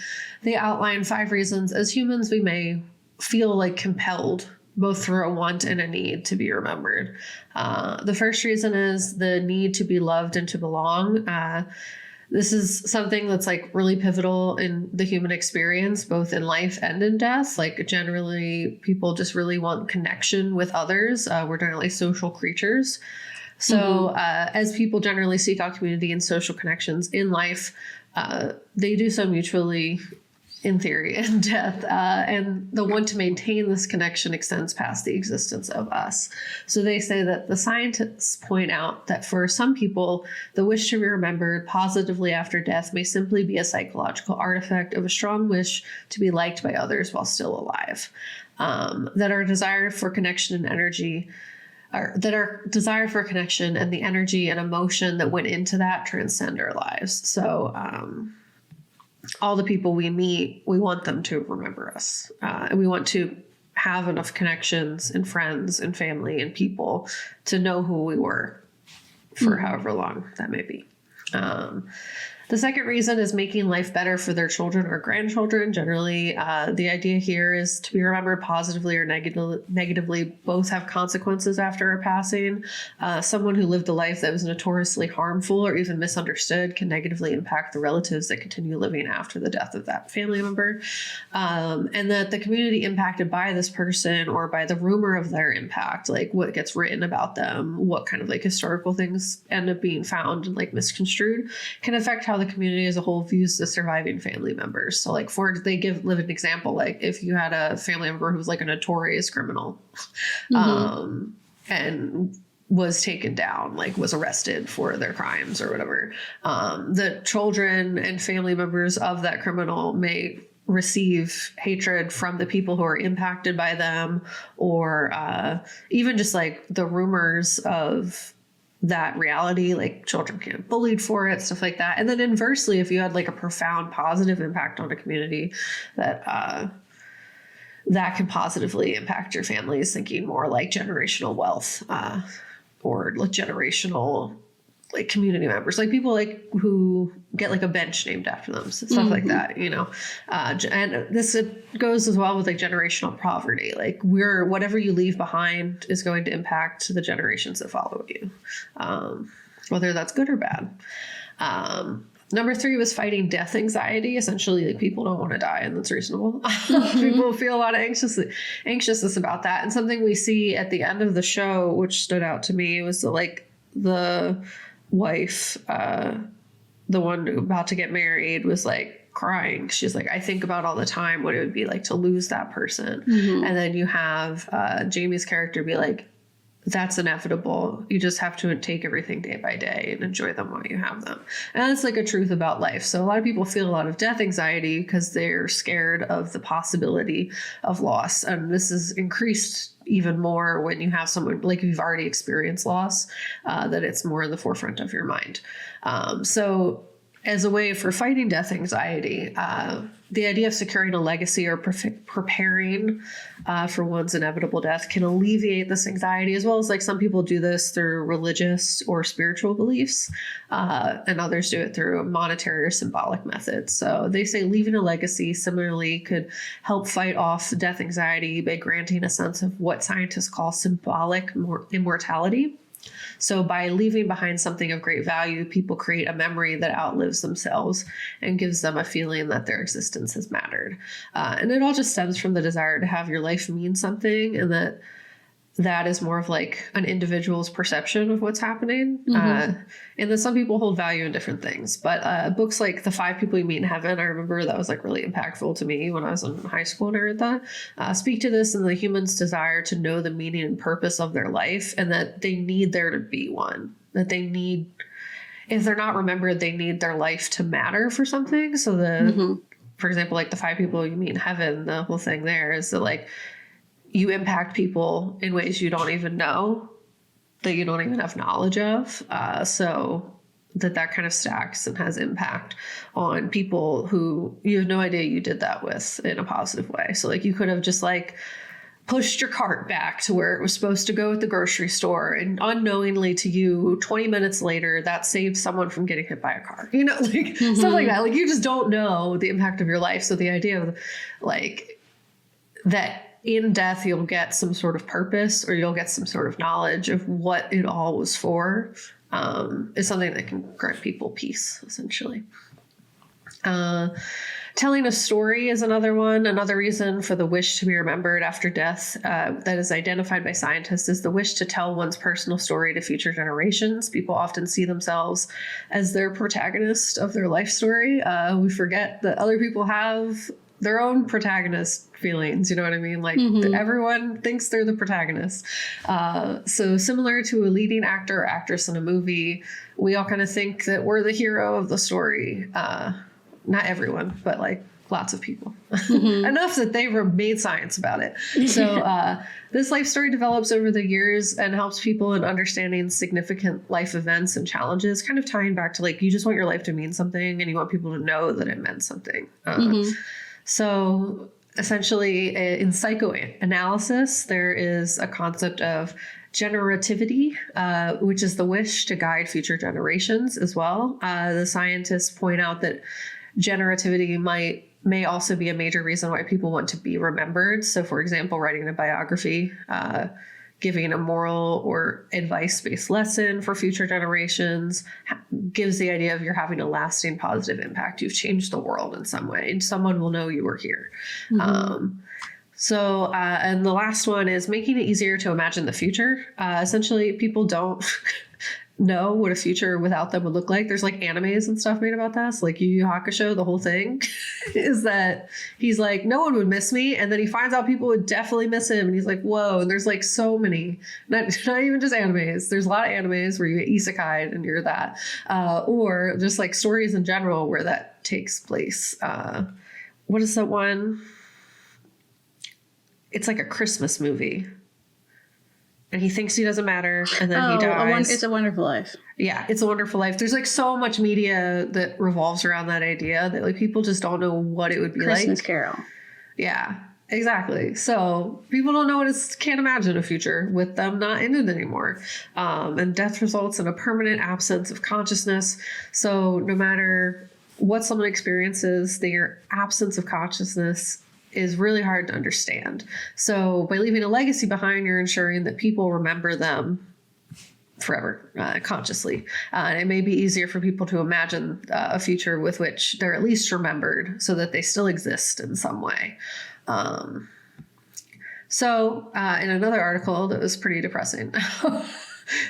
they outline 5 reasons as humans we may feel like compelled both through a want and a need to be remembered. The first reason is the need to be loved and to belong. This is something that's like really pivotal in the human experience, both in life and in death. Like generally, people just really want connection with others. We're generally social creatures. So as people generally seek out community and social connections in life, they do so mutually, in theory, in death. And the want to maintain this connection extends past the existence of us. So they say that the scientists point out that for some people, the wish to be remembered positively after death may simply be a psychological artifact of a strong wish to be liked by others while still alive. That our desire for connection and energy that our desire for connection and the energy and emotion that went into that transcend our lives. So, all the people we meet, we want them to remember us. And we want to have enough connections and friends and family and people to know who we were for however long that may be. The second reason is making life better for their children or grandchildren. Generally, the idea here is to be remembered positively or negatively. Both have consequences after a passing. Someone who lived a life that was notoriously harmful or even misunderstood can negatively impact the relatives that continue living after the death of that family member. And that the community impacted by this person or by the rumor of their impact, like what gets written about them, what kind of like historical things end up being found and like misconstrued, can affect how the community as a whole views the surviving family members. So like live an example, like if you had a family member who was like a notorious criminal and was taken down, like was arrested for their crimes or whatever, the children and family members of that criminal may receive hatred from the people who are impacted by them, or even just like the rumors of that reality, like children get bullied for it, stuff like that. And then inversely, if you had like a profound positive impact on a community, that can positively impact your families, thinking more like generational wealth or like generational like community members, like people like who get like a bench named after them, stuff like that, you know. And this goes as well with like generational poverty. Like whatever you leave behind is going to impact the generations that follow you, whether that's good or bad. Number 3 was fighting death anxiety. Essentially, like people don't want to die, and that's reasonable. People feel a lot of anxiousness about that. And something we see at the end of the show, which stood out to me, was the wife, the one about to get married, was like crying. She's like, I think about all the time what it would be like to lose that person. And then you have Jamie's character be like, that's inevitable. You just have to take everything day by day and enjoy them while you have them. And that's like a truth about life. So a lot of people feel a lot of death anxiety because they're scared of the possibility of loss. And this is increased even more when you have someone, like if you've already experienced loss, that it's more in the forefront of your mind. So as a way for fighting death anxiety, the idea of securing a legacy or preparing for one's inevitable death can alleviate this anxiety, as well as like some people do this through religious or spiritual beliefs, and others do it through monetary or symbolic methods. So they say leaving a legacy similarly could help fight off death anxiety by granting a sense of what scientists call symbolic immortality. So by leaving behind something of great value, people create a memory that outlives themselves and gives them a feeling that their existence has mattered. And it all just stems from the desire to have your life mean something, and that is more of like an individual's perception of what's happening. And then some people hold value in different things. But books like The 5 People You Meet in Heaven, I remember that was like really impactful to me when I was in high school and I read that. Speak to this and the human's desire to know the meaning and purpose of their life, and that they need there to be one. That they need, if they're not remembered, they need their life to matter for something. So for example, like The 5 People You Meet in Heaven, the whole thing there is that like, you impact people in ways you don't even know, that you don't even have knowledge of. So that kind of stacks and has impact on people who you have no idea you did that with in a positive way. So like you could have just like pushed your cart back to where it was supposed to go at the grocery store, and unknowingly to you 20 minutes later, that saved someone from getting hit by a car, you know, like stuff like that. Like you just don't know the impact of your life. So the idea of like that in death, you'll get some sort of purpose, or you'll get some sort of knowledge of what it all was for, is something that can grant people peace, essentially. Telling a story is another one. Another reason for the wish to be remembered after death that is identified by scientists is the wish to tell one's personal story to future generations. People often see themselves as their protagonist of their life story. We forget that other people have their own protagonist feelings, you know what I mean? Like everyone thinks they're the protagonist. So similar to a leading actor or actress in a movie, we all kind of think that we're the hero of the story. Not everyone, but like lots of people. Enough that they made science about it. So this life story develops over the years and helps people in understanding significant life events and challenges, kind of tying back to like, you just want your life to mean something and you want people to know that it meant something. So essentially in psychoanalysis, there is a concept of generativity, which is the wish to guide future generations as well. The scientists point out that generativity may also be a major reason why people want to be remembered. So for example, writing a biography, giving a moral or advice-based lesson for future generations gives the idea of you're having a lasting positive impact. You've changed the world in some way, and someone will know you were here. And the last one is making it easier to imagine the future. Essentially, people don't know what a future without them would look like. There's like animes and stuff made about that. So like Yu Yu Hakusho, the whole thing is that he's like, no one would miss me. And then he finds out people would definitely miss him. And he's like, whoa. And there's like so many, not even just animes. There's a lot of animes where you get isekai'd and you're that. Or just like stories in general where that takes place. What is that one? It's like a Christmas movie. And he thinks he doesn't matter, and then he dies. It's a Wonderful Life. Yeah, It's a Wonderful Life. There's like so much media that revolves around that idea that like people just don't know what it would be like. Christmas Carol. Yeah, exactly. So people don't know can't imagine a future with them not in it anymore. And death results in a permanent absence of consciousness. So no matter what someone experiences, their absence of consciousness is really hard to understand. So by leaving a legacy behind, you're ensuring that people remember them forever, consciously. And it may be easier for people to imagine a future with which they're at least remembered so that they still exist in some way. So in another article that was pretty depressing,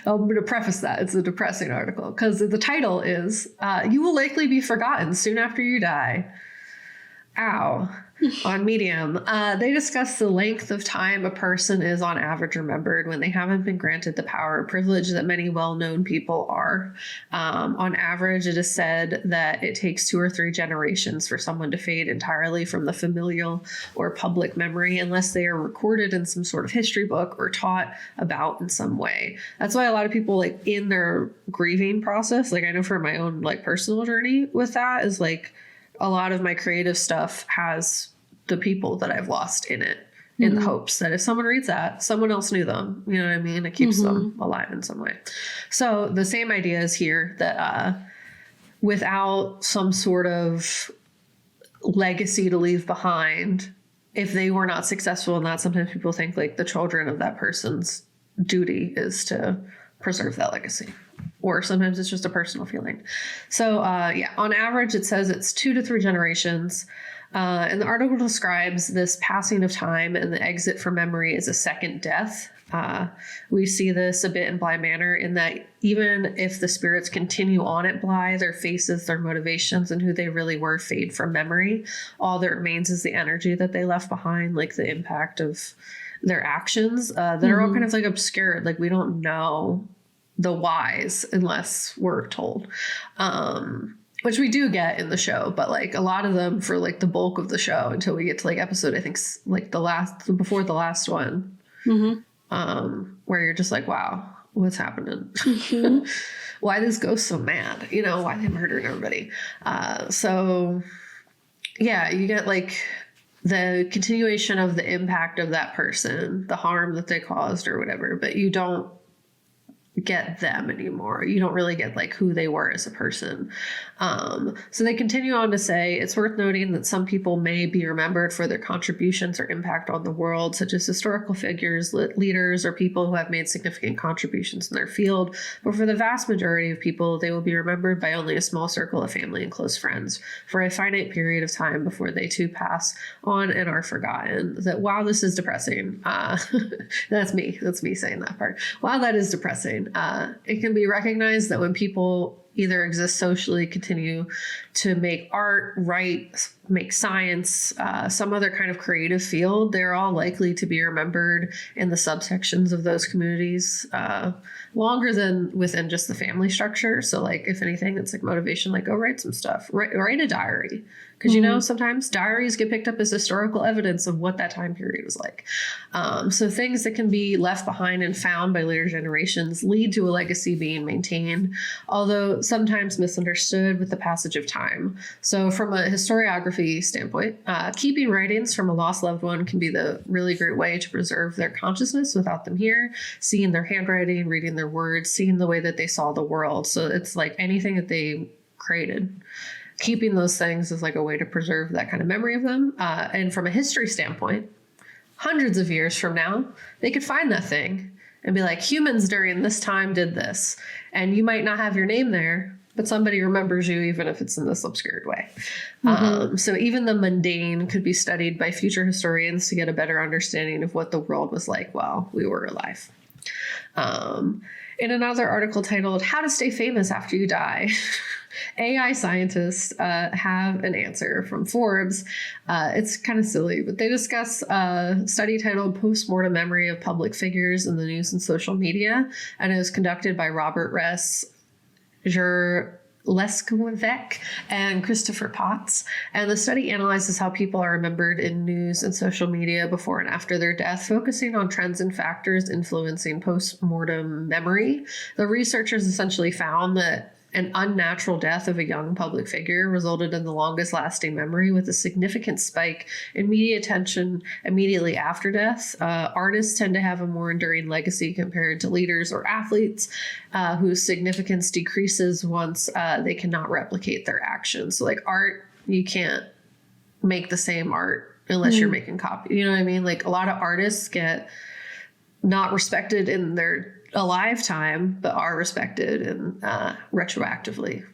I'm going to preface that. It's a depressing article because the title is, You Will Likely Be Forgotten Soon After You Die. on Medium. They discuss the length of time a person is on average remembered when they haven't been granted the power or privilege that many well-known people are. On average, it is said that it takes 2 or 3 generations for someone to fade entirely from the familial or public memory unless they are recorded in some sort of history book or taught about in some way. That's why a lot of people, like, in their grieving process, like I know for my own like personal journey with that is like, a lot of my creative stuff has the people that I've lost in it, in the hopes that if someone reads that, someone else knew them. You know what I mean? It keeps them alive in some way. So the same idea is here, that without some sort of legacy to leave behind, if they were not successful in that, sometimes people think like the children of that person's duty is to preserve that legacy. Or sometimes it's just a personal feeling. So, on average, it says it's 2 to 3 generations. And the article describes this passing of time and the exit from memory as a second death. We see this a bit in Bly Manor in that even if the spirits continue on at Bly, their faces, their motivations, and who they really were fade from memory. All that remains is the energy that they left behind, like the impact of their actions that are all kind of like obscured. Like we don't know the whys unless we're told, which we do get in the show, but like a lot of them for like the bulk of the show until we get to like episode, I think like before the last one, where you're just like, wow, what's happening? Why this ghost so mad? You know, why they murdering everybody? So yeah, you get like the continuation of the impact of that person, the harm that they caused or whatever, but you don't get them anymore. You don't really get like who they were as a person. So they continue on to say, it's worth noting that some people may be remembered for their contributions or impact on the world, such as historical figures, leaders, or people who have made significant contributions in their field. But for the vast majority of people, they will be remembered by only a small circle of family and close friends for a finite period of time before they too pass on and are forgotten. That while this is depressing, that's me saying that part. While that is depressing, it can be recognized that when people either exist socially, continue to make art, write, make science, some other kind of creative field, they're all likely to be remembered in the subsections of those communities longer than within just the family structure. So like, if anything, it's like motivation, like go write some stuff, write a diary. Because, you know, sometimes diaries get picked up as historical evidence of what that time period was like. So things that can be left behind and found by later generations lead to a legacy being maintained, although sometimes misunderstood with the passage of time. So from a historiography standpoint, keeping writings from a lost loved one can be the really great way to preserve their consciousness without them here, seeing their handwriting, reading their words, seeing the way that they saw the world. So it's like anything that they created. Keeping those things is like a way to preserve that kind of memory of them. And from a history standpoint, hundreds of years from now, they could find that thing and be like, humans during this time did this. And you might not have your name there, but somebody remembers you, even if it's in this obscured way. So even the mundane could be studied by future historians to get a better understanding of what the world was like while we were alive. In another article titled, How to Stay Famous After You Die, AI scientists have an answer from Forbes. It's kind of silly, but they discuss a study titled Postmortem Memory of Public Figures in the News and Social Media, and it was conducted by Robert Ress, Leskowek, and Christopher Potts. And the study analyzes how people are remembered in news and social media before and after their death, focusing on trends and factors influencing post-mortem memory. The researchers essentially found that an unnatural death of a young public figure resulted in the longest lasting memory, with a significant spike in media attention immediately after death. Artists tend to have a more enduring legacy compared to leaders or athletes whose significance decreases once they cannot replicate their actions. So like art, you can't make the same art unless you're making copy. You know what I mean? Like a lot of artists get not respected in their alive time, but are respected and retroactively.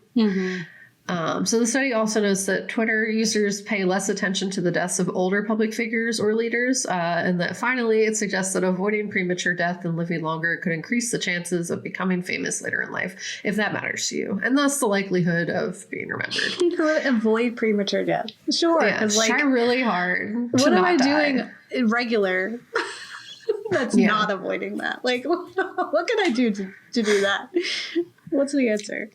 So the study also notes that Twitter users pay less attention to the deaths of older public figures or leaders, and that finally it suggests that avoiding premature death and living longer could increase the chances of becoming famous later in life, if that matters to you, and thus the likelihood of being remembered. Avoid premature death. Sure. Yeah, try really hard. What am I die. doing regular? That's not avoiding that. Like, what can I do to do that? What's the answer?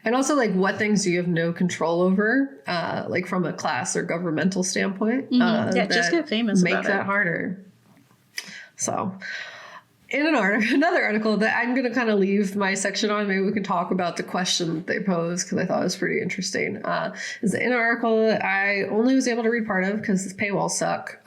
And also, like, what things do you have no control over, like from a class or governmental standpoint? Just get famous. Make that harder. So, in another article that I'm going to kind of leave my section on, maybe we can talk about the question that they posed because I thought it was pretty interesting. Is in an article that I only was able to read part of because the paywalls suck.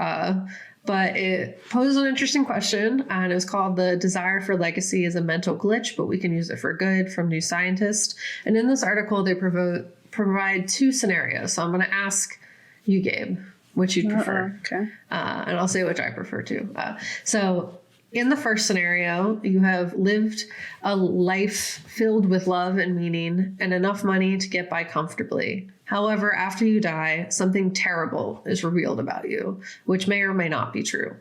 But it posed an interesting question, and it was called "The Desire for Legacy is a Mental Glitch, but we can use it for good" from New Scientist. And in this article, they provide two scenarios. So I'm going to ask you, Gabe, which you'd prefer. Okay. And I'll say which I prefer too. So in the first scenario, you have lived a life filled with love and meaning and enough money to get by comfortably. However, after you die, something terrible is revealed about you, which may or may not be true.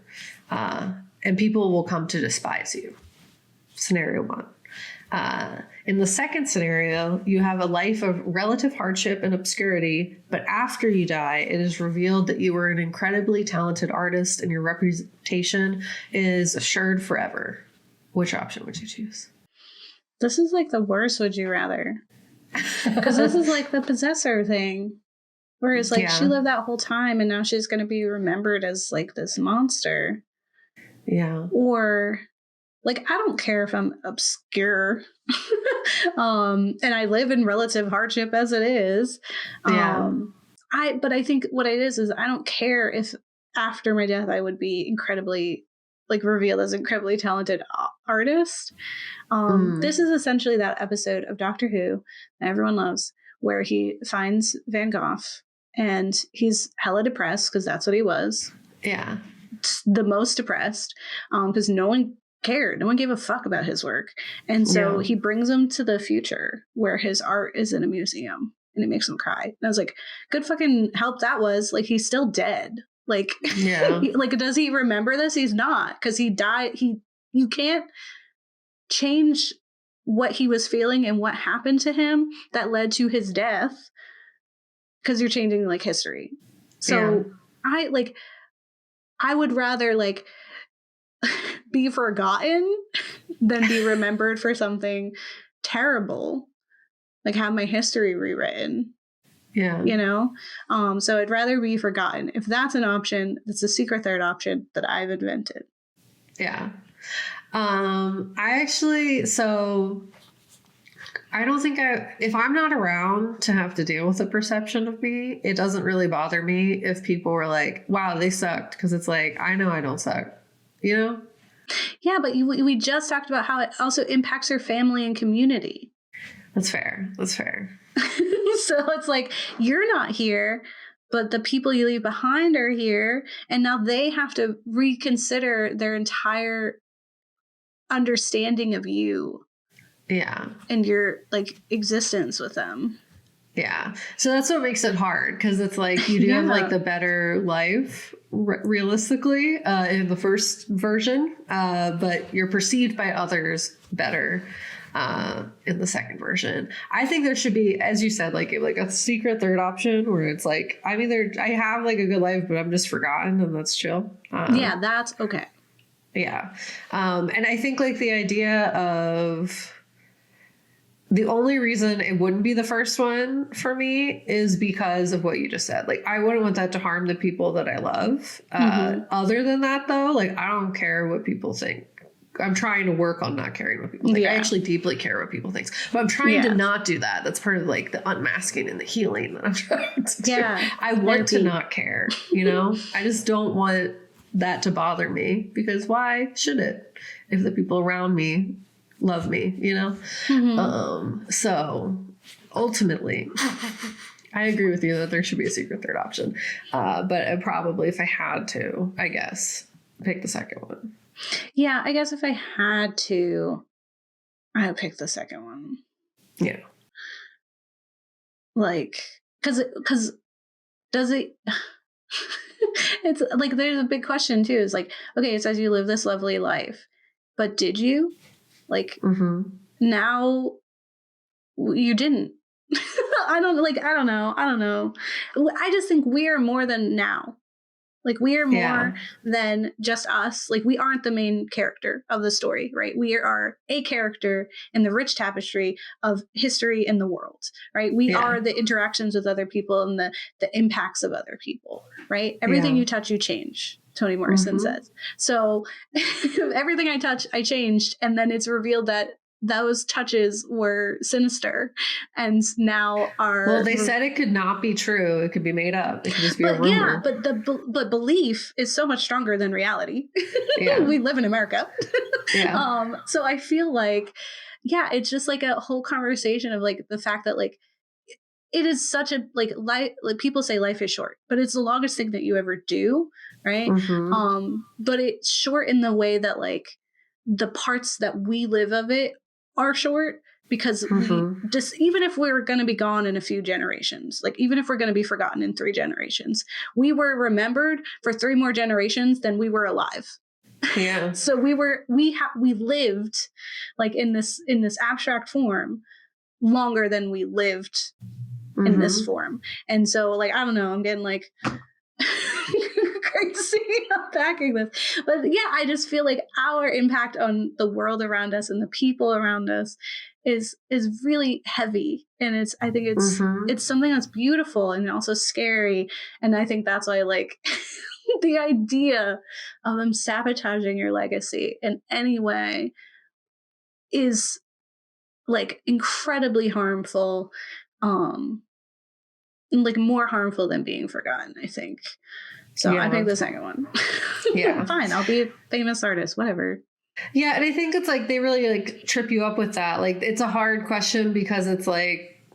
And people will come to despise you. Scenario one. In the second scenario, you have a life of relative hardship and obscurity, but after you die, it is revealed that you were an incredibly talented artist and your reputation is assured forever. Which option would you choose? This is like the worst would you rather. Because this is like the possessor thing. Whereas like she lived that whole time and now she's going to be remembered as like this monster. Yeah. Or like, I don't care if I'm obscure and I live in relative hardship as it is. But I think what it is I don't care if after my death I would be incredibly like revealed as an incredibly talented artist. This is essentially that episode of Doctor Who that everyone loves, where he finds Van Gogh and he's hella depressed because that's what he was. Yeah. The most depressed because no one cared. No one gave a fuck about his work. And so he brings him to the future where his art is in a museum and it makes him cry. And I was like, good fucking help that was. Like, he's still dead. Like, like, does he remember this? He's not, because he died. You can't change what he was feeling and what happened to him that led to his death because you're changing like history. So I would rather like be forgotten than be remembered for something terrible, like have my history rewritten. Yeah. You know? So I'd rather be forgotten. If that's an option, that's a secret third option that I've invented. Yeah. I don't think if I'm not around to have to deal with the perception of me, it doesn't really bother me if people were like, wow, they sucked. Because it's like, I know I don't suck, you know? Yeah, but we just talked about how it also impacts your family and community. That's fair. So it's like, you're not here, but the people you leave behind are here. And now they have to reconsider their entire understanding of you. Yeah. And your like existence with them. Yeah. So that's what makes it hard, because it's like you do have like the better life realistically in the first version, but you're perceived by others better in the second version. I think there should be, as you said, like a secret third option where it's like, I mean, I have like a good life, but I'm just forgotten, and that's chill. Yeah, that's okay. Yeah. And I think like the idea of the only reason it wouldn't be the first one for me is because of what you just said. Like, I wouldn't want that to harm the people that I love. Other than that, though, like, I don't care what people think. I'm trying to work on not caring what people think. I actually deeply care what people think, but I'm trying to not do that. That's part of like the unmasking and the healing that I'm trying to do. I want to not care, you know? I just don't want that to bother me, because why should it if the people around me love me, you know? So ultimately, I agree with you that there should be a secret third option. But probably if I had to, I guess, pick the second one. Yeah, I guess if I had to, I would pick the second one. Yeah. Like, because does it? It's like there's a big question too. It's like, okay, it says you live this lovely life, but did you? Like, now you didn't. I don't know. I just think we are more than now. Like, we are more than just us. Like, we aren't the main character of the story, right? We are a character in the rich tapestry of history in the world, right? We are the interactions with other people and the impacts of other people, right? Everything you touch, you change, Toni Morrison says. So everything I touch, I changed. And then it's revealed that those touches were sinister and now are... Well, they said it could not be true. It could be made up. It could just be a rumor. Yeah, but belief is so much stronger than reality. We live in America. So I feel like, it's just like a whole conversation of like the fact that like it is such a like life, like people say life is short, but it's the longest thing that you ever do, right? But it's short in the way that like the parts that we live of it are short, because we just, even if we're going to be gone in a few generations, like even if we're going to be forgotten in 3 generations, we were remembered for 3 more generations than we were alive. So we lived like in this abstract form longer than we lived in this form. And so like, I don't know, I'm getting like crazy unpacking this, but I just feel like our impact on the world around us and the people around us is really heavy, and I think it's something that's beautiful and also scary. And I think that's why, like, the idea of them sabotaging your legacy in any way is like incredibly harmful, like more harmful than being forgotten, I think. So I picked the second one. Fine, I'll be a famous artist, whatever. Yeah, and I think it's like they really like trip you up with that. Like, it's a hard question because it's like,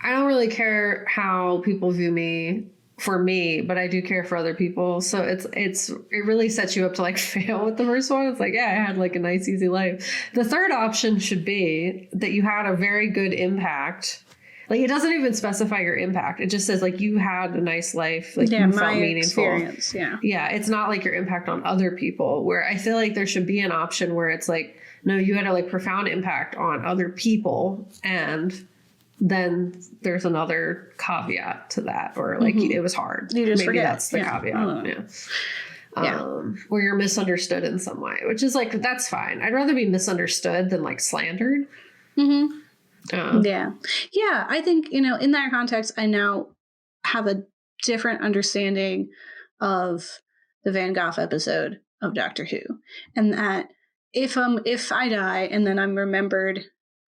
I don't really care how people view me for me, but I do care for other people. So it really sets you up to like fail with the first one. It's like, I had like a nice, easy life. The third option should be that you had a very good impact. Like, it doesn't even specify your impact. It just says like you had a nice life, like you felt meaningful. Experience, it's not like your impact on other people, where I feel like there should be an option where it's like, no, you had a like profound impact on other people, and then there's another caveat to that, or like it was hard. You just forget. That's the caveat. Where you're misunderstood in some way, which is like, that's fine. I'd rather be misunderstood than like slandered. I think, in that context, I now have a different understanding of the Van Gogh episode of Doctor Who, and that if I die and then I'm remembered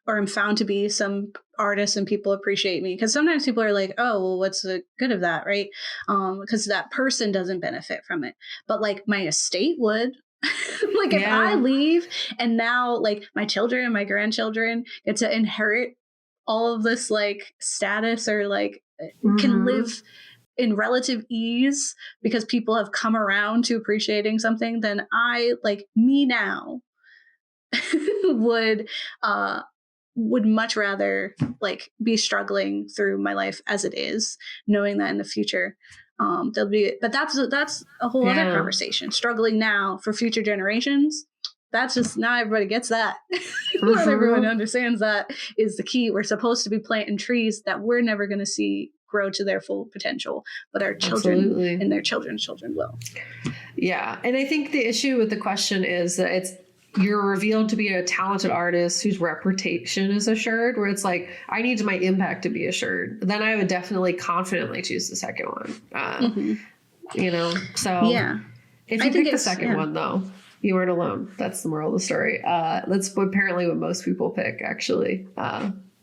or I'm found to be some artist and people appreciate me, because sometimes people are like, oh, well, what's the good of that, right? Because that person doesn't benefit from it, but like my estate would. Like, if I leave and now like my children and my grandchildren get to inherit all of this like status, or like can live in relative ease because people have come around to appreciating something, then I, like me now, would much rather like be struggling through my life as it is, knowing that in the future there'll be, but that's a whole other conversation. Struggling now for future generations, that's just, not everybody gets that. Not everyone understands that is the key. We're supposed to be planting trees that we're never going to see grow to their full potential, but our children and their children's children will. And I think the issue with the question is that you're revealed to be a talented artist whose reputation is assured, where it's like, I need my impact to be assured. Then I would definitely confidently choose the second one. So if you pick the second one, though, you weren't alone. That's the moral of the story. That's apparently what most people pick, actually,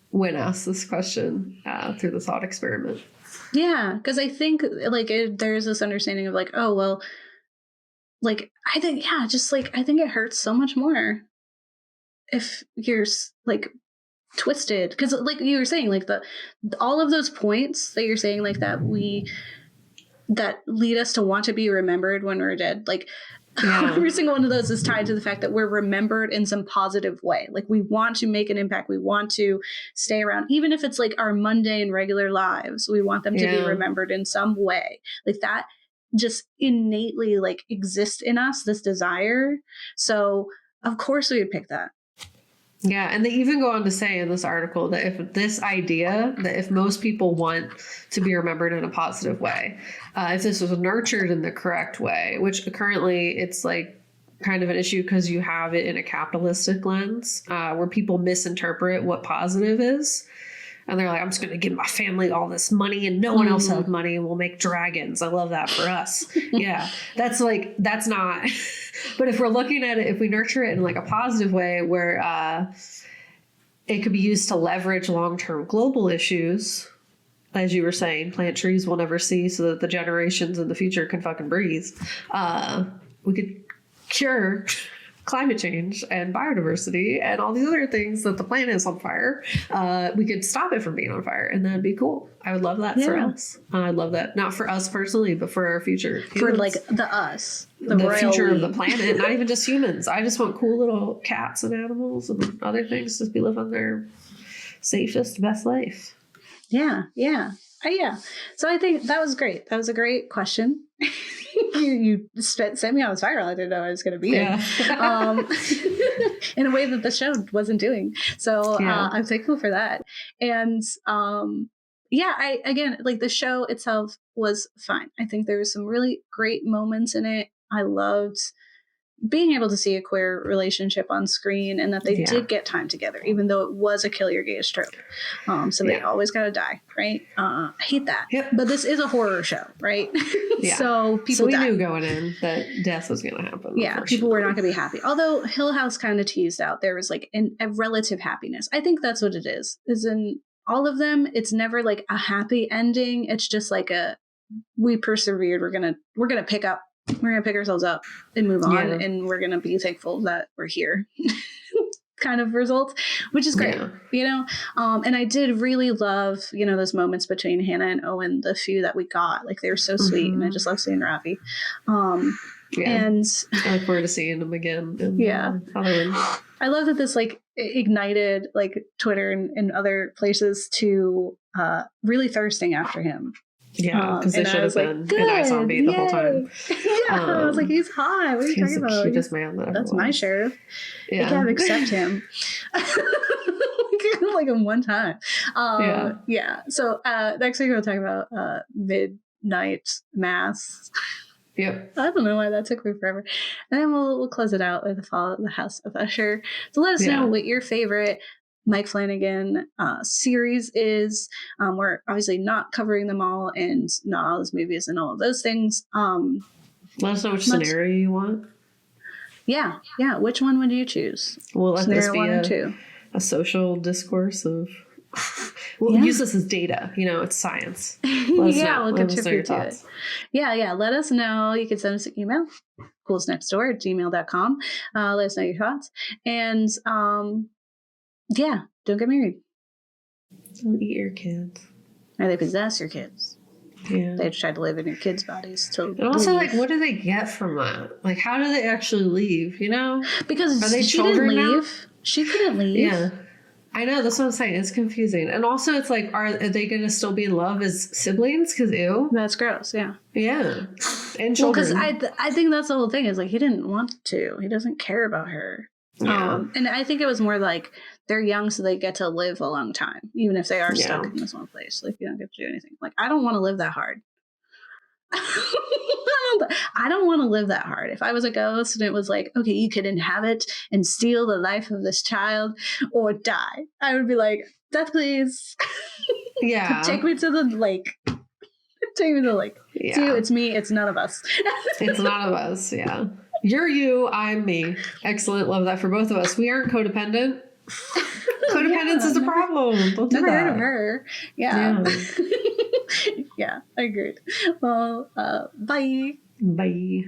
when asked this question through the thought experiment. Yeah, because I think like there's this understanding of like, oh, well, like, I think, just like, I think it hurts so much more if you're like twisted. Because like you were saying, like all of those points that you're saying, like that lead us to want to be remembered when we're dead. Like, Yeah. Every single one of those is tied to the fact that we're remembered in some positive way. Like we want to make an impact. We want to stay around, even if it's like our mundane regular lives. We want them to be remembered in some way. Like that just innately like exists in us, this desire. So of course we would pick that. Yeah, and they even go on to say in this article that if most people want to be remembered in a positive way, if this was nurtured in the correct way, which currently it's like kind of an issue because you have it in a capitalistic lens where people misinterpret what positive is. And they're like, I'm just going to give my family all this money and no one else has money and we'll make dragons. I love that for us. Yeah, that's not. But if we're looking at it, if we nurture it in like a positive way where it could be used to leverage long-term global issues, as you were saying, plant trees we'll never see so that the generations in the future can fucking breathe. We could cure climate change and biodiversity and all these other things that the planet is on fire. We could stop it from being on fire and that'd be cool. I would love that for us. I'd love that. Not for us personally, but for our future humans. For like the us. The future of the planet, not even just humans. I just want cool little cats and animals and other things to be living their safest, best life. Yeah. So I think that was great. That was a great question. you sent me on a spiral. I didn't know I was going to be in. In a way that the show wasn't doing. So I'm thankful for that. And I like the show itself was fine. I think there was some really great moments in it. I loved being able to see a queer relationship on screen and that they did get time together, even though it was a kill your gays trope. So they always got to die, right? I hate that. Yep. But this is a horror show, right? So people we knew going in that death was going to happen. Yeah, people were not going to be happy. Although Hill House kind of teased out there was like a relative happiness. I think that's what it is in all of them. It's never like a happy ending. It's just like we persevered. We're gonna pick up. We're going to pick ourselves up and move on, and we're going to be thankful that we're here kind of result, which is great, and I did really love, those moments between Hannah and Owen, the few that we got, like they were so sweet, and I just love seeing Rafi. And I look forward to seeing them again. I love that this like ignited like Twitter and other places to really thirsting after him. Yeah, because they should have been an ice on bait the whole time. I was like, he's hot. What are you talking about? He's the cutest man that ever That's was. my sheriff. They can't accept him. Like in one time. So next week we'll talk about midnight mass. Yep. I don't know why that took me forever. And then we'll close it out with the fall of the House of Usher. So let us know what your favorite Mike Flanagan series is. We're obviously not covering them all and not all his movies and all of those things. Let us know which scenario you want. Yeah. Which one would you choose? We'll let scenario this be 1 and 2. A social discourse of... We'll use this as data. It's science. We'll contribute to it. Yeah. Let us know. You can send us an email. ghoulsnextdoor@gmail.com. Let us know your thoughts. And don't get married. Don't eat your kids. Or they possess your kids. Yeah. They try to live in your kids' bodies. And also, like, what do they get from that? Like, how do they actually leave, Because are they she children didn't leave. Now? She couldn't leave. Yeah. I know, that's what I'm saying. It's confusing. And also, it's like, are they going to still be in love as siblings? Because, ew. That's gross, yeah. Yeah. And children. Because I think that's the whole thing is, like, he didn't want to. He doesn't care about her. Yeah. And I think it was more like they're young so they get to live a long time, even if they are stuck in this one place. Like, you don't get to do anything. Like, I don't want to live that hard. I don't want to live that hard. If I was a ghost and it was like, okay, you could inhabit and steal the life of this child or die, I would be like, death, please. Yeah. Take me to the lake. Take me to the lake. Yeah. See, it's me. It's none of us. It's none of us. Yeah. You're you. I'm me. Excellent. Love that for both of us. We aren't codependent. Codependence is a problem. Don't do never that. heard of her. Yeah. Yeah, I agreed. Well, bye. Bye.